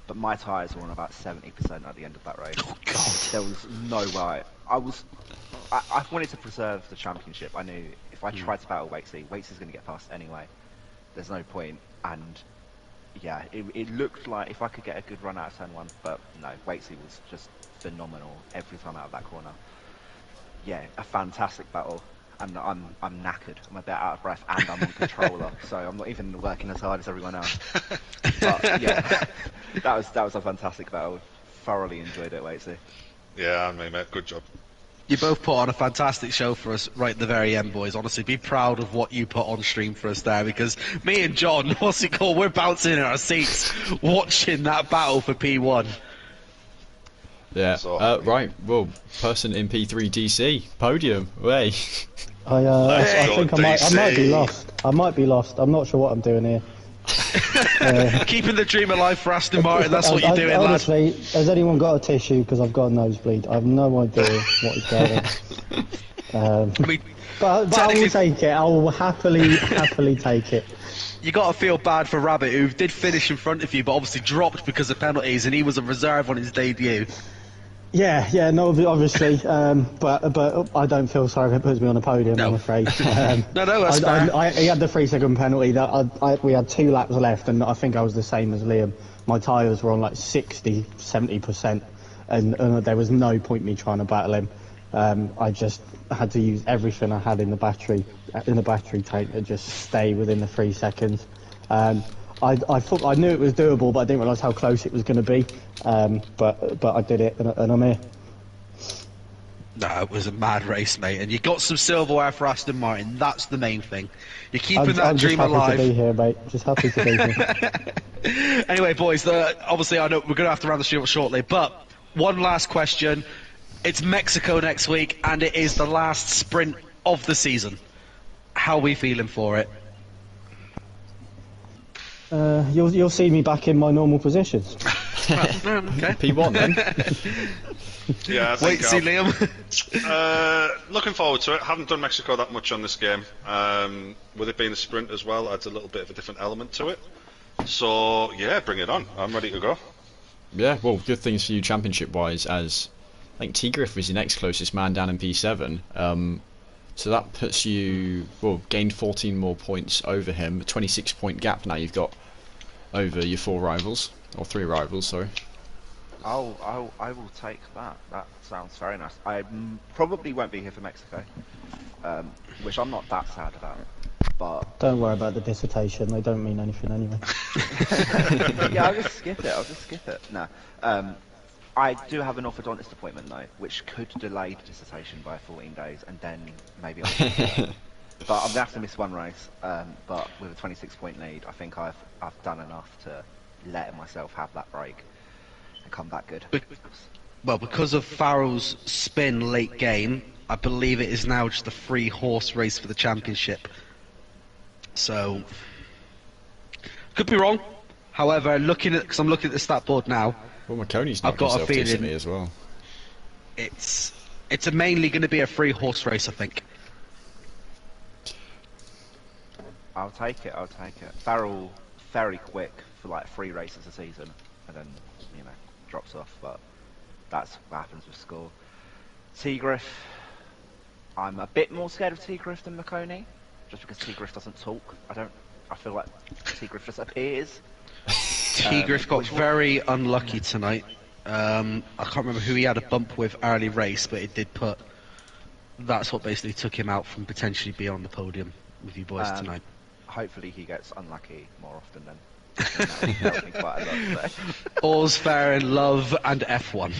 But my tyres were on about 70% at the end of that race.
Oh God!
There was no way. I wanted to preserve the championship. I knew if I tried to battle Waitsy's going to get past anyway. There's no point. And yeah, it looked like if I could get a good run out of turn 1, but no, Waitsy was just phenomenal every time out of that corner. Yeah, a fantastic battle. And I'm knackered. I'm a bit out of breath, and I'm on controller, so I'm not even working as hard as everyone else. But yeah, that was a fantastic battle. Thoroughly enjoyed it, Waitsy.
Yeah, I mean, mate, good job.
You both put on a fantastic show for us right at the very end, boys. Honestly, be proud of what you put on stream for us there, because me and John, what's it called, we're bouncing in our seats watching that battle for P1.
Yeah. Right. Well, person in P3 DC podium. Way.
I think I might be lost. I might be lost. I'm not sure what I'm doing here.
Keeping the dream alive for Aston Martin. That's what you're doing,
honestly, has anyone got a tissue? Because I've got a nosebleed. I have no idea what is going on.
I mean,
but I will take it. I will happily take it.
You got to feel bad for Rabbit, who did finish in front of you, but obviously dropped because of penalties, and he was a reserve on his debut.
Yeah, no, obviously, but I don't feel sorry if it puts me on a podium.
No.
I'm afraid.
No, that's fair.
He had the 3-second penalty. We had 2 laps left, and I think I was the same as Liam. My tyres were on like 60-70%, and there was no point me trying to battle him. I just had to use everything I had in the battery tank to just stay within the 3 seconds. I thought I knew it was doable, but I didn't realise how close it was going to be. But I did it, and I'm here.
No, it was a mad race, mate, and you got some silverware for Aston Martin. That's the main thing. You're keeping that dream alive.
I'm just happy to be here, mate. Just happy to be here.
Anyway, boys, obviously I know we're going to have to round the stream up shortly, but one last question. It's Mexico next week, and it is the last sprint of the season. How are we feeling for it?
You'll see me back in my normal positions.
Okay.
P1 then.
Yeah, I
Wait,
think
see Liam.
looking forward to it. Haven't done Mexico that much on this game. With it being a sprint as well, adds a little bit of a different element to it. So yeah, bring it on. I'm ready to go.
Yeah, well, good things for you championship-wise, as I think T-Griff was your next closest man down in P7. So that puts you, well, gained 14 more points over him. A 26-point gap now you've got over your 4 rivals, or 3 rivals, sorry.
I will take that. That sounds very nice. I probably won't be here for Mexico, which I'm not that sad about. But
don't worry about the dissertation. They don't mean anything anyway.
Yeah, I'll just skip it. No. I do have an orthodontist appointment though, which could delay the dissertation by 14 days, and then maybe I'll but I'm gonna have to miss one race. But with a 26-point lead, I think I've done enough to let myself have that break and come back good.
Well, because of Farrell's spin late game, I believe it is now just a 3-horse race for the championship. So, could be wrong. However, because I'm looking at the stat board now.
Well, McConey's
I've got a feeling
decently as well.
It's mainly going to be a 3-horse race, I think.
I'll take it. Farrell very quick for like 3 races a season, and then drops off. But that's what happens with score. T-Griff, I'm a bit more scared of T-Griff than McConey, just because T-Griff doesn't talk. I feel like T-Griff just appears.
T-Griff got very unlucky tonight. I can't remember who he had a bump with early race, but it did put. That's what basically took him out from potentially being on the podium with you boys tonight.
Hopefully he gets unlucky more often then. That would be quite a lot. So.
All's fair in love and F1.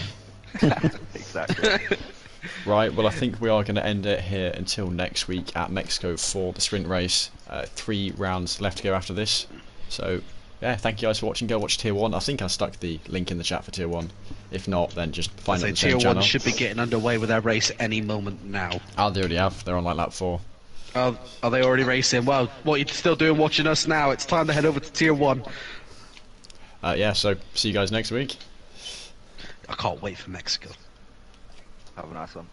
Exactly.
Right, well I think we are going to end it here until next week at Mexico for the sprint race. 3 rounds left to go after this. So yeah, thank you guys for watching. Go watch Tier 1. I think I stuck the link in the chat for Tier 1. If not, then just find it on the same
Tier
channel.
1 should be getting underway with their race any moment now.
Oh, they already have. They're on like lap 4.
Are they already racing? Well, what are you still doing watching us now? It's time to head over to Tier 1.
Yeah, so see you guys next week.
I can't wait for Mexico.
Have a nice one.